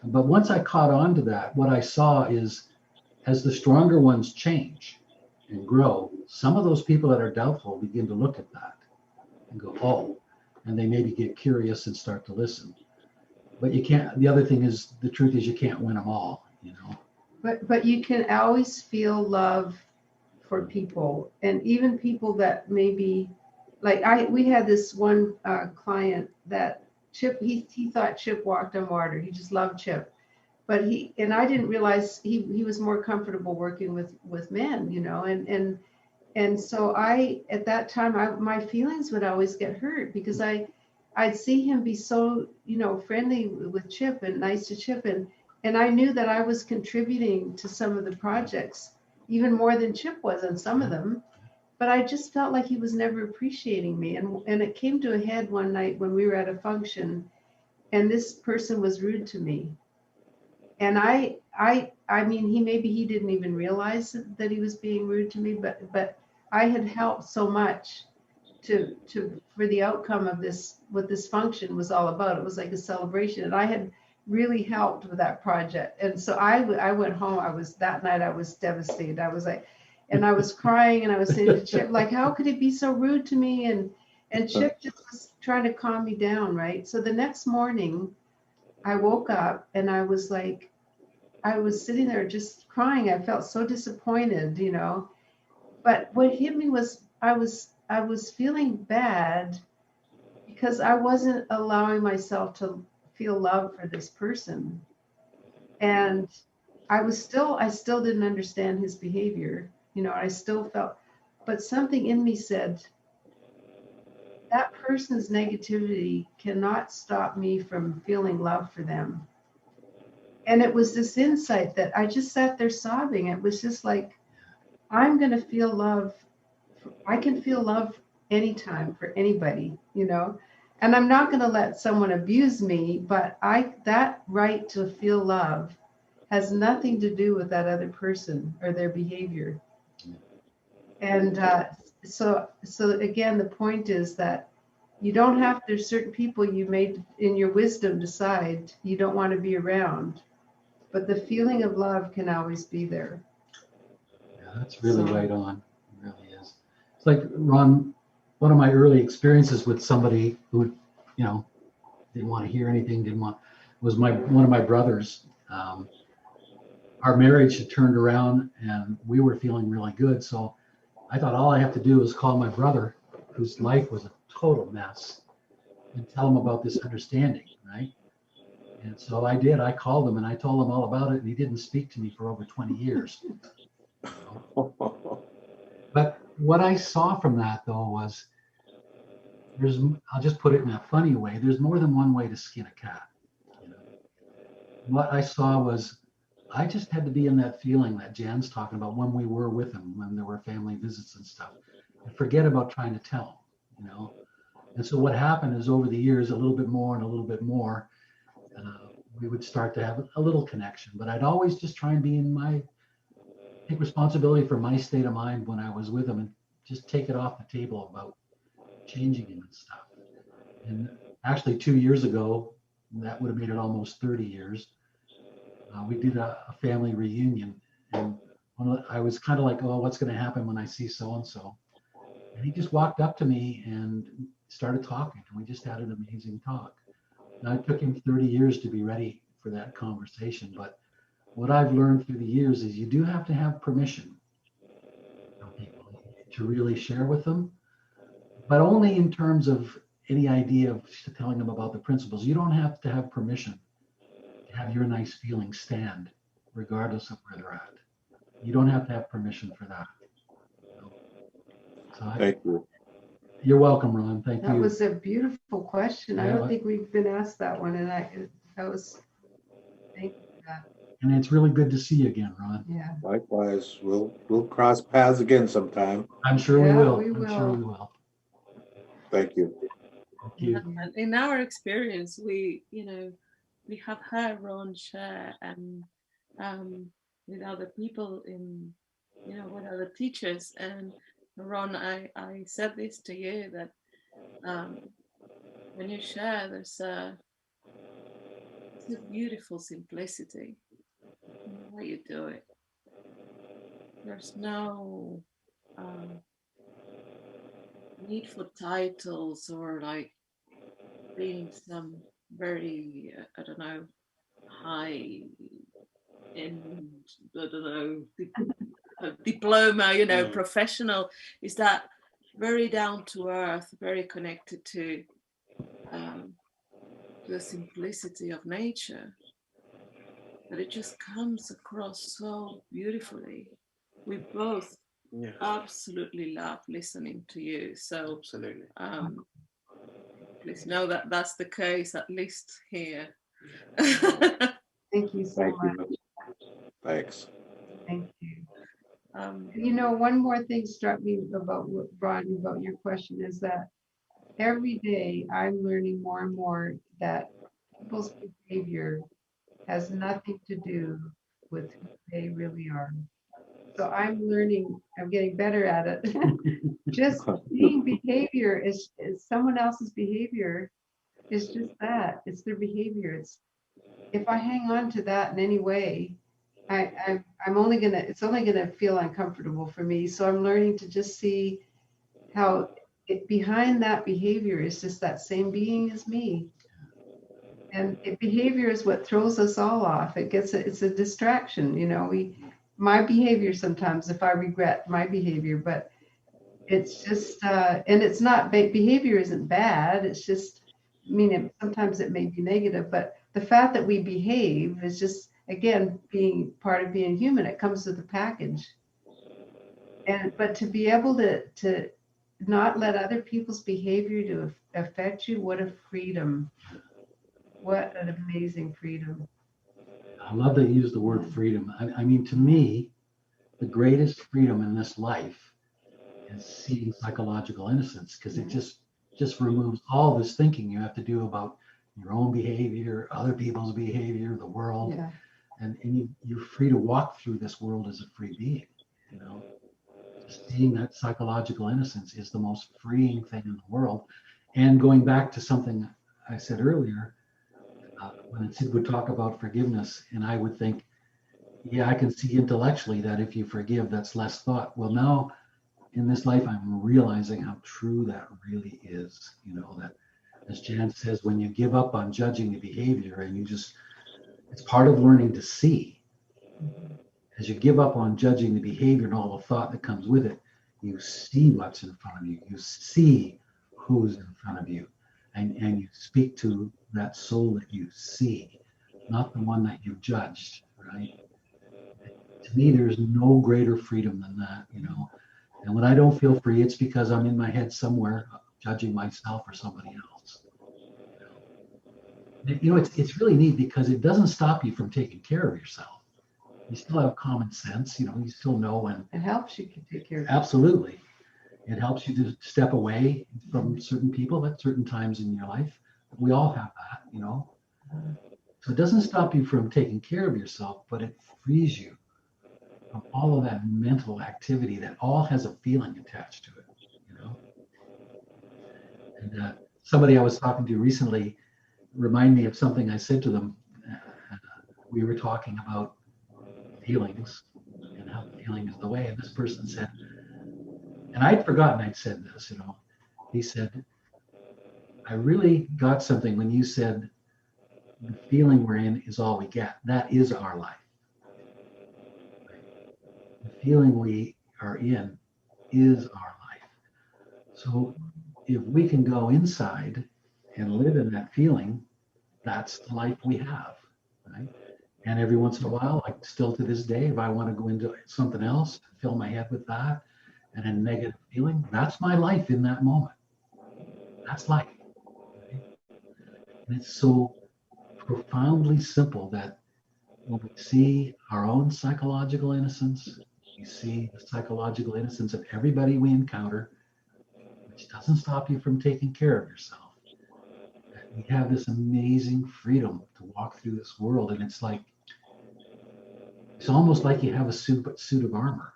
C: But once I caught on to that, what I saw is, as the stronger ones change and grow, some of those people that are doubtful begin to look at that and go, oh, and they maybe get curious and start to listen. But you can't, the other thing is, the truth is you can't win them all,
D: But you can always feel love for people, and even people that maybe, like we had this one client that Chip, he thought Chip walked on water. He just loved Chip. But I didn't realize he was more comfortable working with men, and so at that time, my feelings would always get hurt, because I'd see him be so, friendly with Chip and nice to Chip, and I knew that I was contributing to some of the projects even more than Chip was on some of them, but I just felt like he was never appreciating me. And it came to a head one night when we were at a function, and this person was rude to me. And I mean, he didn't even realize that he was being rude to me, but I had helped so much for the outcome of what this function was all about. It was like a celebration, and I had really helped with that project. And so I went home. That night I was devastated. I was like, and I was crying, and I was saying to Chip, like, how could he be so rude to me? And Chip just was trying to calm me down, right? So the next morning I woke up, and I was like, I was sitting there just crying. I felt so disappointed, But what hit me was I was feeling bad because I wasn't allowing myself to feel love for this person. And I still didn't understand his behavior, I still felt, but something in me said, that person's negativity cannot stop me from feeling love for them. And it was this insight that I just sat there sobbing. It was just like, I'm going to feel love. I can feel love anytime for anybody, and I'm not going to let someone abuse me, but that right to feel love has nothing to do with that other person or their behavior. And so again, the point is that you don't have, there's certain people you made in your wisdom decide you don't want to be around, but the feeling of love can always be there.
C: Yeah, that's really right on. It really is. It's like, Ron, one of my early experiences with somebody who, didn't want to hear anything, was one of my brothers. Our marriage had turned around, and we were feeling really good. So I thought all I have to do is call my brother, whose life was a total mess, and tell him about this understanding, right? And so I did. I called him and I told him all about it, and he didn't speak to me for over 20 years. But what I saw from that, though, was I'll just put it in a funny way, there's more than one way to skin a cat. What I saw was, I just had to be in that feeling that Jan's talking about when we were with him, when there were family visits and stuff, and forget about trying to tell him, And so what happened is, over the years, a little bit more and a little bit more, we would start to have a little connection. But I'd always just try and take responsibility for my state of mind when I was with him, and just take it off the table about changing him and stuff. And actually 2 years ago, that would have made it almost 30 years, we did a family reunion, and I was kind of like, oh, what's going to happen when I see so-and-so? And he just walked up to me and started talking, and we just had an amazing talk. Now, it took him 30 years to be ready for that conversation, but what I've learned through the years is you do have to have permission from people to really share with them, but only in terms of any idea of telling them about the principles. You don't have to have permission to have your nice feelings stand, regardless of where they're at. You don't have to have permission for that. So
F: Thank you.
C: you're welcome, Ron. Thank
D: That
C: you.
D: was a beautiful question. I
C: Yeah,
D: don't think we've been asked that one, and that was, thank you for that.
C: And it's really good to see you again, Ron.
D: Yeah.
F: Likewise, we'll cross paths again sometime.
C: I'm sure we
D: Yeah,
C: will.
D: we
C: I'm sure
D: will.
C: we will.
F: Thank you.
C: Thank you.
A: And in our experience, we have heard Ron share and with other people with other teachers. And Ron, I said this to you that when you share, there's a beautiful simplicity in the way you do it. There's no need for titles or like being some very I don't know, high in I don't know diploma, professional. Is that very down to earth, very connected to the simplicity of nature, but it just comes across so beautifully. We both absolutely love listening to you. So
B: Absolutely.
A: Please know that that's the case, at least here.
D: Thank you so
F: Thank
D: much.
F: you. Thanks.
D: Thank you. One more thing struck me about what Ron, about your question, is that every day I'm learning more and more that people's behavior has nothing to do with who they really are. So I'm getting better at it. Just seeing behavior is someone else's behavior is just that. It's their behavior. It's if I hang on to that in any way, it's only gonna feel uncomfortable for me. So I'm learning to just see how behind that behavior is just that same being as me. And behavior is what throws us all off. It's a distraction, my behavior sometimes, if I regret my behavior, but it's just, and it's not, behavior isn't bad. It's just, sometimes it may be negative, but the fact that we behave is just, again, being part of being human. It comes with a package. But to be able to not let other people's behavior to affect you, what a freedom. What an amazing freedom.
C: I love that you use the word freedom. I mean, to me, the greatest freedom in this life is seeing psychological innocence, because it just removes all this thinking you have to do about your own behavior, other people's behavior, the world.
D: Yeah.
C: And you're free to walk through this world as a free being, Just seeing that psychological innocence is the most freeing thing in the world. And going back to something I said earlier, when Sid would talk about forgiveness, and I would think, yeah, I can see intellectually that if you forgive, that's less thought. Well, now in this life, I'm realizing how true that really is. That, as Jan says, when you give up on judging the behavior and it's part of learning to see. As you give up on judging the behavior and all the thought that comes with it, you see what's in front of you. You see who's in front of you. And you speak to that soul that you see, not the one that you've judged, right? To me, there's no greater freedom than that, And when I don't feel free, it's because I'm in my head somewhere judging myself or somebody else. It's really neat because it doesn't stop you from taking care of yourself. You still have common sense, you still know when.
D: It helps you take care of yourself.
C: Absolutely. It helps you to step away from certain people at certain times in your life. We all have that, So it doesn't stop you from taking care of yourself, but it frees you from all of that mental activity that all has a feeling attached to it, And somebody I was talking to recently reminded me of something I said to them. We were talking about feelings and how feeling is the way. And this person said, and I'd forgotten I'd said this, he said, I really got something when you said the feeling we're in is all we get. That is our life. The feeling we are in is our life. So if we can go inside and live in that feeling, that's the life we have, right? And every once in a while, like still to this day, if I want to go into something else, fill my head with that and a negative feeling, that's my life in that moment. That's life. Right? And it's so profoundly simple that when we see our own psychological innocence, we see the psychological innocence of everybody we encounter, which doesn't stop you from taking care of yourself. We have this amazing freedom to walk through this world, and it's almost like you have a suit of armor.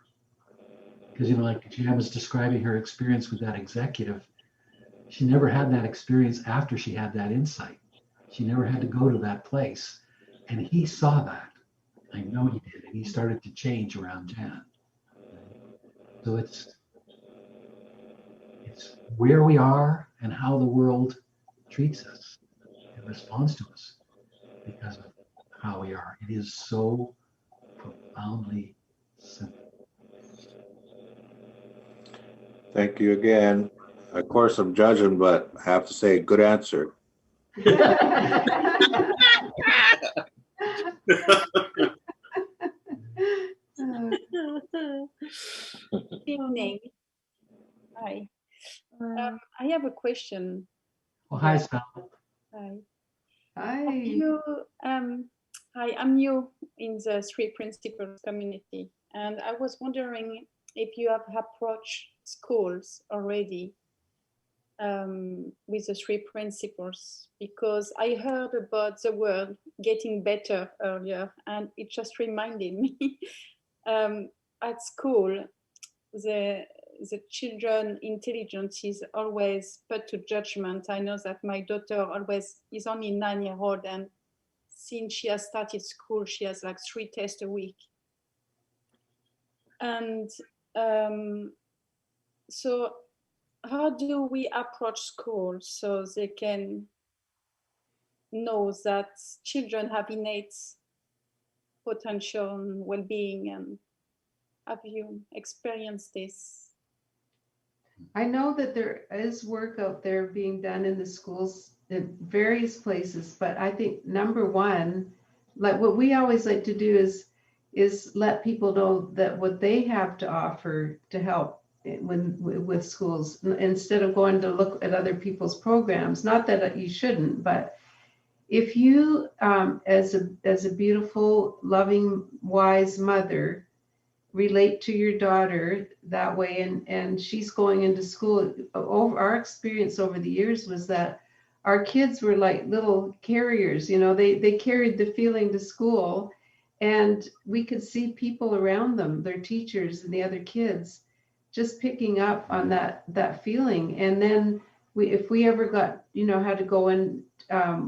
C: Because, you know, like Jan was describing her experience with that executive, she never had that experience after she had that insight. She never had to go to that place. And he saw that. I know he did. And he started to change around Jan. So it's where we are and how the world treats us and responds to us because of how we are. It is so profoundly simple.
F: Thank you again. Of course, I'm judging, but I have to say, good answer.
G: Evening. Hi. I have a question.
C: Well, hi, Sal.
G: Hi.
D: Hi.
G: Hi, I'm new in the Three Principles community, and I was wondering if you have approached schools already with the Three Principles, because I heard about the word getting better earlier, and it just reminded me at school, the children intelligence is always put to judgment. I know that my daughter always is only 9-year-old, and since she has started school, she has like 3 tests a week. And so how do we approach school so they can know that children have innate potential and well-being? And have you experienced this?
D: I know that there is work out there being done in the schools in various places, but I think number one, like what we always like to do is let people know that what they have to offer to help with schools, instead of going to look at other people's programs. Not that you shouldn't, but if you, as a beautiful, loving, wise mother, relate to your daughter that way, and she's going into school, our experience over the years was that our kids were like little carriers. You know, they carried the feeling to school, and we could see people around them, their teachers and the other kids, just picking up on that feeling. And then if we ever got, had to go and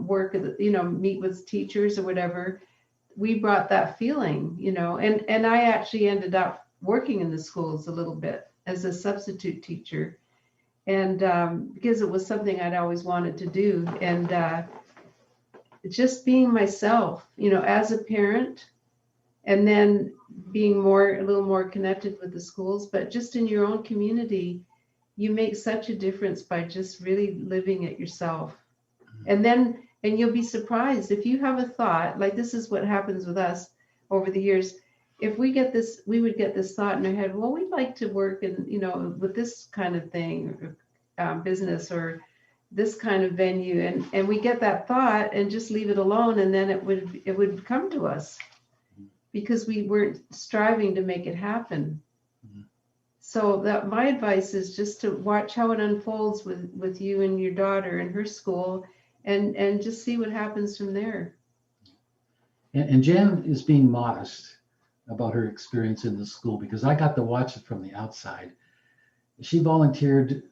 D: work, meet with teachers or whatever, we brought that feeling, and I actually ended up working in the schools a little bit as a substitute teacher, and because it was something I'd always wanted to do, and just being myself, as a parent, and then being a little more connected with the schools, but just in your own community, you make such a difference by just really living it yourself. And you'll be surprised if you have a thought, like this is what happens with us over the years. If we would get this thought in our head, well, we'd like to work in, with this kind of thing, business or this kind of venue. And we get that thought and just leave it alone. And then it would come to us because we weren't striving to make it happen. So that my advice is just to watch how it unfolds with you and your daughter and her school, and just see what happens from there.
C: And Jan is being modest about her experience in the school, because I got to watch it from the outside. She volunteered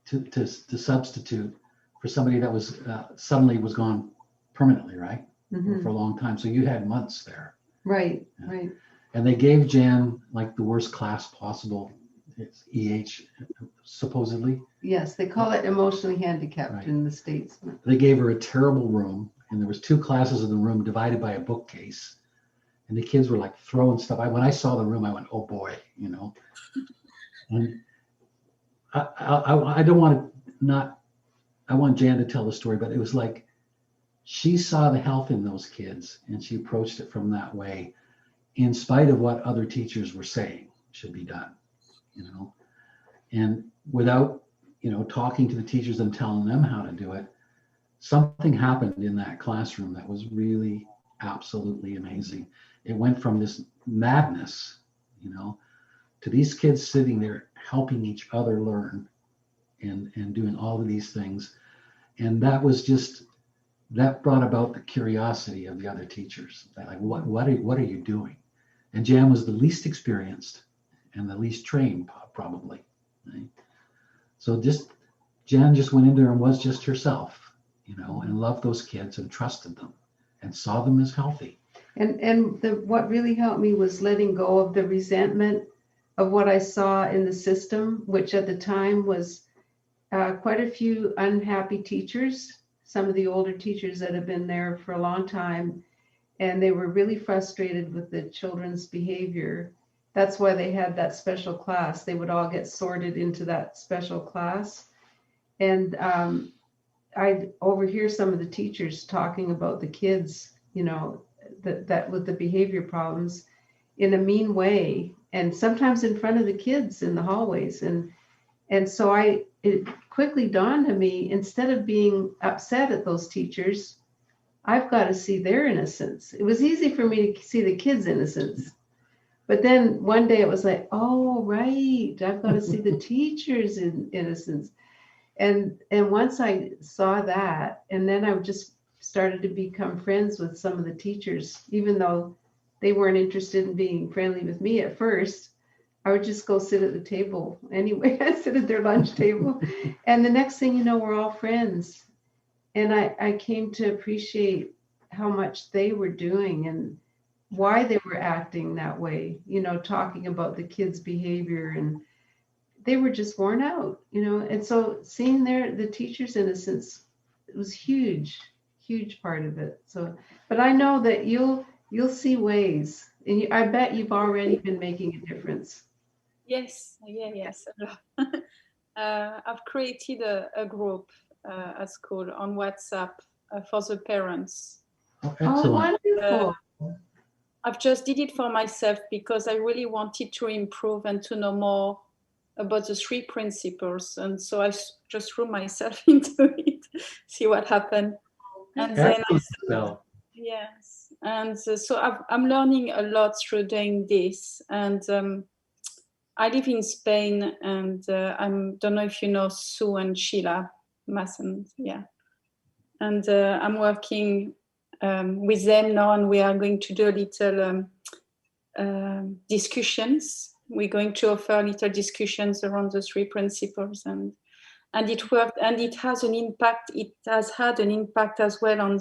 C: to substitute for somebody that was suddenly was gone permanently, right?
D: Mm-hmm.
C: For a long time. So you had months there.
D: Right,
C: Yeah.
D: right.
C: And they gave Jan like the worst class possible. It's EH, supposedly.
D: Yes, they call it emotionally handicapped
C: Right.
D: in the States.
C: They gave her a terrible room, and there was 2 classes in the room divided by a bookcase. And the kids were like throwing stuff. When I saw the room, I went, oh boy, And I don't want to not, I want Jan to tell the story, but it was like she saw the health in those kids and she approached it from that way, in spite of what other teachers were saying should be done, you know, and without, you know, talking to the teachers and telling them how to do it, something happened in that classroom that was really absolutely amazing. It went from this madness, you know, to these kids sitting there helping each other learn and doing all of these things. And that was just, that brought about the curiosity of the other teachers. They're like, what are you doing? And Jan was the least experienced and the least trained, probably. Right? So Jan just went in there and was just herself, you know, and loved those kids and trusted them and saw them as healthy.
D: And what really helped me was letting go of the resentment of what I saw in the system, which at the time was quite a few unhappy teachers, some of the older teachers that have been there for a long time, and they were really frustrated with the children's behavior. That's why they had that special class. They would all get sorted into that special class. And I'd overhear some of the teachers talking about the kids, you know, that with the behavior problems in a mean way, and sometimes in front of the kids in the hallways. And so it quickly dawned on me, instead of being upset at those teachers, I've got to see their innocence. It was easy for me to see the kids' innocence. But then one day it was like, oh, right, I've got to see the teachers' innocence. And once I saw that, and then I just started to become friends with some of the teachers, even though they weren't interested in being friendly with me at first. I would just go sit at the table anyway. I'd sit at their lunch table. And the next thing you know, we're all friends. And I came to appreciate how much they were doing and why they were acting that way, you know, talking about the kids' behavior, and they were just worn out, you know. And so seeing the teachers' innocence, it was huge part of it. So, but I know that you'll see ways, and I bet you've already been making a difference.
G: Yes. I've created a group at school on WhatsApp for the parents.
C: Oh, excellent.
D: Oh, wonderful.
G: I've just did it for myself because I really wanted to improve and to know more about the 3 principles. And so I just threw myself into it, see what happened. And then, yes. And so I'm learning a lot through doing this. And I live in Spain, and I don't know if you know Sue and Sheila Mason. Yeah. And I'm working with them now, and we are going to do a little discussions. We're going to offer little discussions around the 3 principles, and it worked, and it has an impact. It has had an impact as well on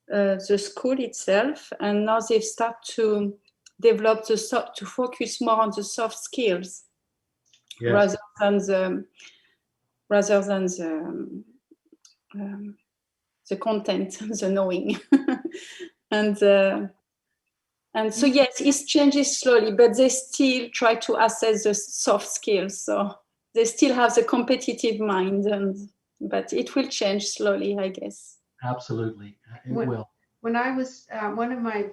G: the school itself, and now they start to develop to focus more on the soft skills. Yes. rather than the content, the knowing. And so yes, it changes slowly, but they still try to assess the soft skills. So they still have the competitive mind, but it will change slowly, I guess.
C: Absolutely, it will.
D: When I was, one of my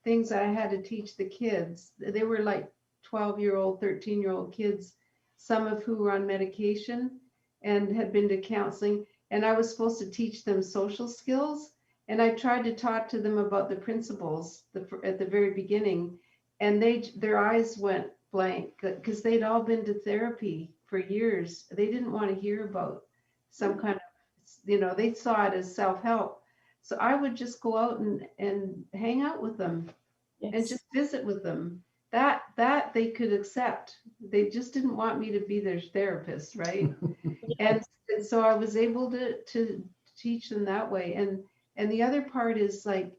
D: things I had to teach the kids, they were like 12-year-old, 13-year-old kids, some of who were on medication and had been to counseling. And I was supposed to teach them social skills. And I tried to talk to them about the principles at the very beginning. And their eyes went blank because they'd all been to therapy for years. They didn't want to hear about some kind of, you know, they saw it as self-help. So I would just go out and hang out with them. Yes. And just visit with them. That they could accept. They just didn't want me to be their therapist, right? and so I was able to teach them that way. And the other part is like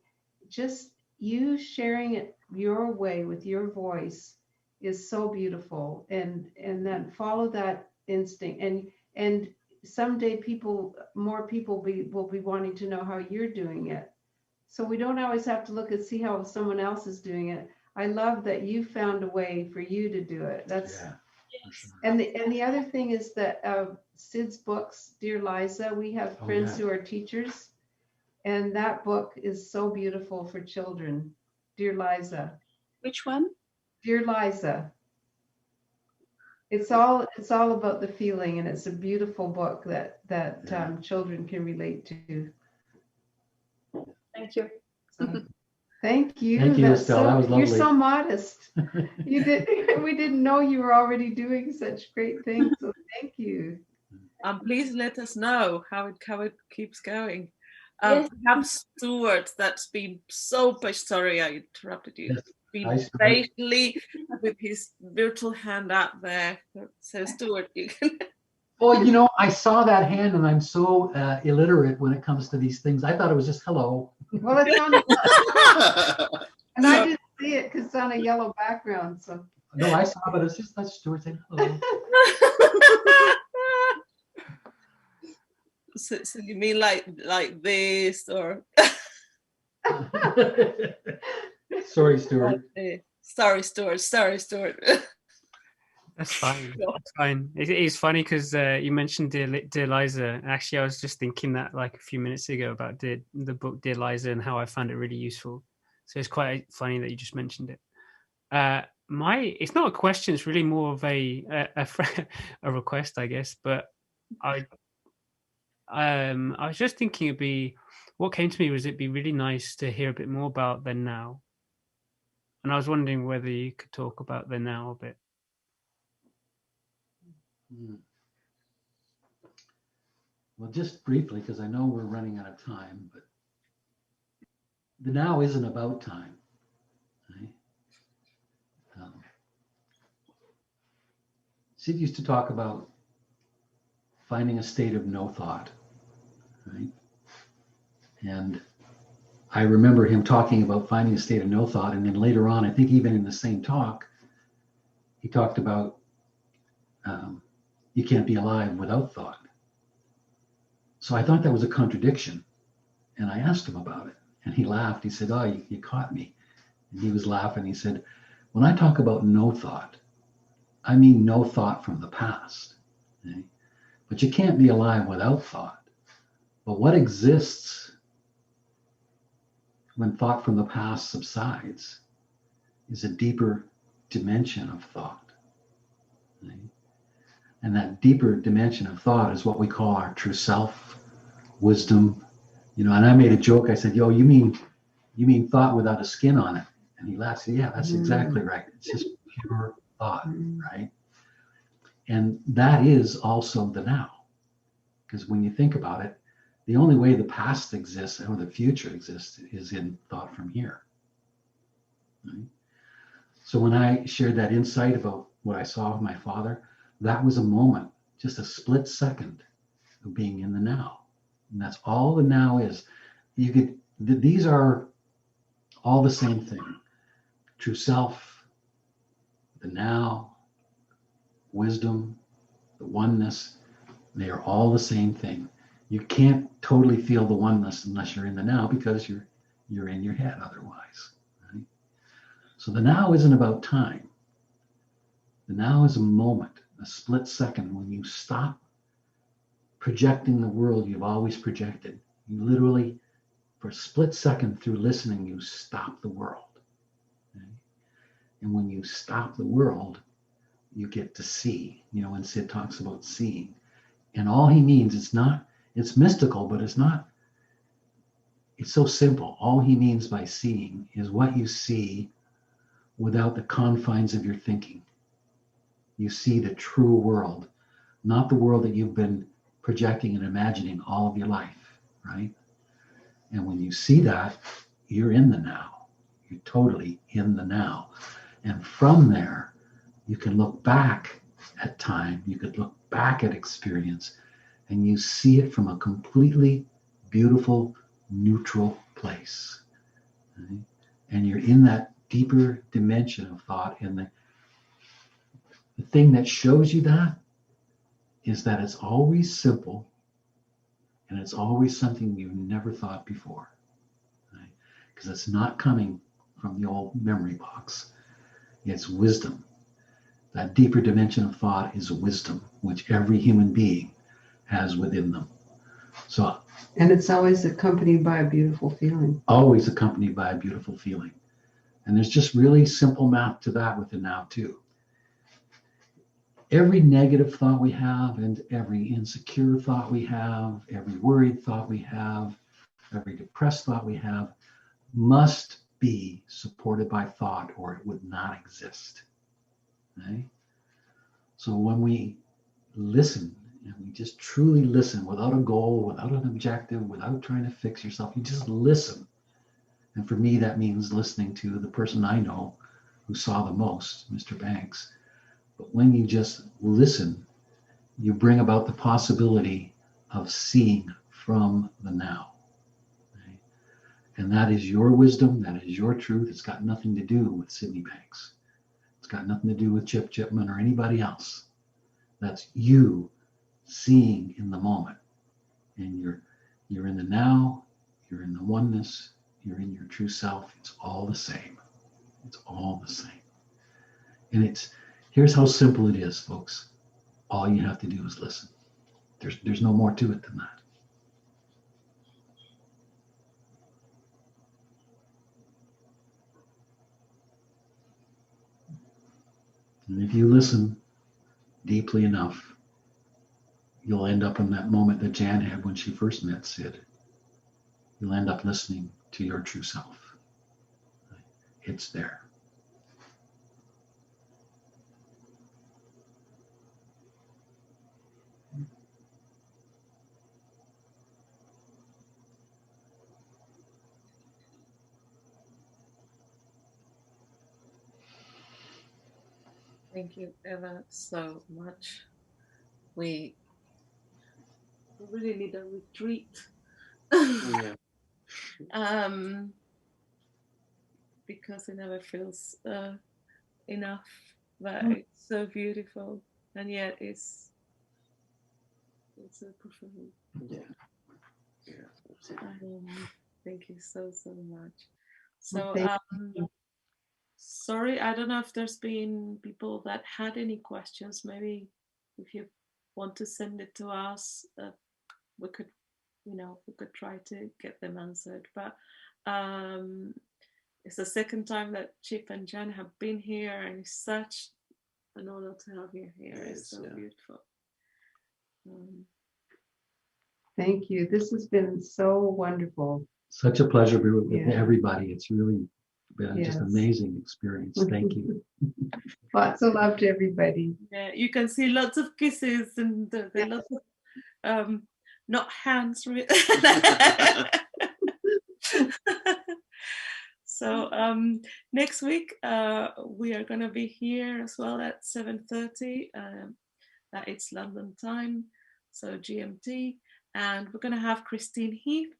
D: just you sharing it your way with your voice is so beautiful. And then follow that instinct. And someday more people will be wanting to know how you're doing it. So we don't always have to look and see how someone else is doing it. I love that you found a way for you to do it. That's, yeah, for sure. And the other thing is that Sid's books, Dear Liza. We have
C: Oh,
D: friends
C: yeah.
D: who are teachers, and that book is so beautiful for children. Dear Liza.
G: Which one?
D: Dear Liza. It's all about the feeling, and it's a beautiful book that
C: Yeah.
D: children can relate to.
G: Thank you.
D: Thank you.
C: Thank you,
D: That's
C: Estelle. That was
D: You're
C: lovely.
D: so modest. We didn't know you were already doing such great things. So thank you.
A: Please let us know how it keeps going.
G: Yes.
A: Perhaps Stuart, that's been so patient. Sorry, I interrupted you.
C: Yes.
A: Been
C: Hi, Stuart.
A: patiently with his virtual hand out there. So Stuart, you can.
C: Oh, you know, I saw that hand, and I'm so illiterate when it comes to these things. I thought it was just hello.
D: Well, it's on, and I didn't see it because it's on a yellow background. So
C: No, I saw, but it's just that's Stuart saying hello.
A: So you mean like this or?
C: Sorry, Stuart.
A: Sorry, Stuart. Sorry, Stuart.
H: That's fine. That's fine. It is funny because you mentioned Dear Liza. Actually, I was just thinking that like a few minutes ago about the book Dear Liza and how I found it really useful. So it's quite funny that you just mentioned it. It's not a question. It's really more of a request, I guess. But I was just thinking what came to me was it'd be really nice to hear a bit more about the now. And I was wondering whether you could talk about the now a bit.
C: Well, just briefly, because I know we're running out of time, but the now isn't about time. Right? Sid used to talk about finding a state of no thought, right? And I remember him talking about finding a state of no thought, and then later on, I think even in the same talk, he talked about you can't be alive without thought. So I thought that was a contradiction, and I asked him about it, and he laughed. He said, "Oh, you caught me." And he was laughing. He said, "When I talk about no thought, I mean no thought from the past. Okay? But you can't be alive without thought. But what exists when thought from the past subsides is a deeper dimension of thought. Okay? And that deeper dimension of thought is what we call our true self, wisdom. You know, and I made a joke. I said, "Yo, you mean thought without a skin on it?" And he laughed. Said, "Yeah, that's exactly right. It's just pure thought, right?" And that is also the now. Because when you think about it, the only way the past exists or the future exists is in thought from here. Right? So when I shared that insight about what I saw with my father, that was a moment, just a split second of being in the now. And that's all the now is. These are all the same thing. True self, the now, wisdom, the oneness, they are all the same thing. You can't totally feel the oneness unless you're in the now, because you're in your head otherwise. Right? So the now isn't about time. The now is a moment, a split second when you stop projecting the world you've always projected. You literally, for a split second through listening, you stop the world. Okay? And when you stop the world, you get to see. You know, when Sid talks about seeing. And all he means, it's mystical, but it's so simple. All he means by seeing is what you see without the confines of your thinking. You see the true world, not the world that you've been projecting and imagining all of your life, right? And when you see that, you're in the now. You're totally in the now. And from there, you can look back at time, you could look back at experience, and you see it from a completely beautiful, neutral place. Right? And you're in that deeper dimension of thought. And the thing that shows you that is that it's always simple, and it's always something you've never thought before. Right? Because it's not coming from the old memory box. It's wisdom. That deeper dimension of thought is wisdom, which every human being has within them. So
D: And it's always accompanied by a beautiful feeling.
C: always accompanied by a beautiful feeling. And there's just really simple math to that with the now too. Every negative thought we have, and every insecure thought we have, every worried thought we have, every depressed thought we have, must be supported by thought, or it would not exist. Okay? So when we listen, and we just truly listen without a goal, without an objective, without trying to fix yourself, you just listen. And for me, that means listening to the person I know who saw the most, Mr. Banks. But when you just listen, you bring about the possibility of seeing from the now. Okay? And that is your wisdom, that is your truth. It's got nothing to do with Sydney Banks. It's got nothing to do with Chip Chipman or anybody else. That's you seeing in the moment. And you're in the now, you're in the oneness, you're in your true self. It's all the same. It's all the same. And here's how simple it is, folks. All you have to do is listen. There's no more to it than that. And if you listen deeply enough, you'll end up in that moment that Jan had when she first met Sid. You'll end up listening to your true self. It's there.
A: Thank you ever so much. We really need a retreat.
B: Yeah.
A: Because it never feels enough, but it's so beautiful, and yet it's so profound. Thank you so much. So sorry, I don't know if there's been people that had any questions. Maybe if you want to send it to us, we could try to get them answered. But it's the second time that Chip and Jan have been here, and it's such an honor to have you here. It's so beautiful.
D: Thank you. This has been so wonderful.
C: Such a pleasure to be with everybody. It's really been just an amazing experience. Thank you.
D: Lots of love to everybody.
A: Yeah, you can see lots of kisses and lots of not hands. So next week we are going to be here as well at 7:30. That it's London time, so GMT, and we're going to have Christine Heath,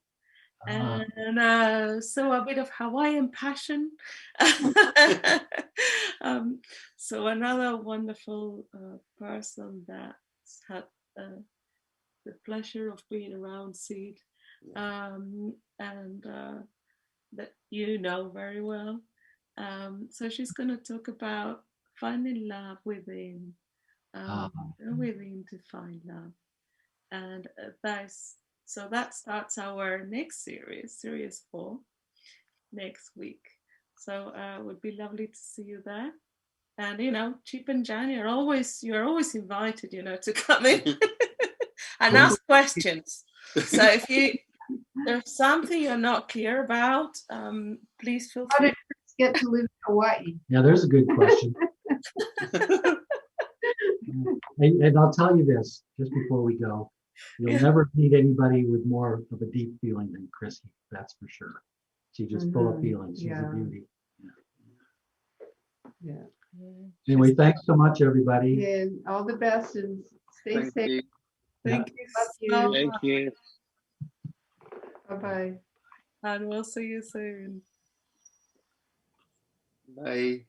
A: and so a bit of Hawaiian passion. So another wonderful person that's had the pleasure of being around Sid, and that you know very well. So she's going to talk about finding love within, within to find love, and that starts our next series 4, next week. So it would be lovely to see you there. And Chip and Jan, you're always invited, to come in and ask questions. So if there's something you're not clear about, please feel free.
D: How did Chris get to live in Hawaii?
C: Yeah, there's a good question. And I'll tell you this, just before we go, you'll never meet anybody with more of a deep feeling than Chrissy, that's for sure. She's just full of feelings. She's a beauty.
D: Yeah.
C: Anyway, thanks so much, everybody.
D: And all the best, and stay safe.
A: Thank you.
E: Thank you.
D: Bye-bye.
A: And we'll see you soon.
B: Bye.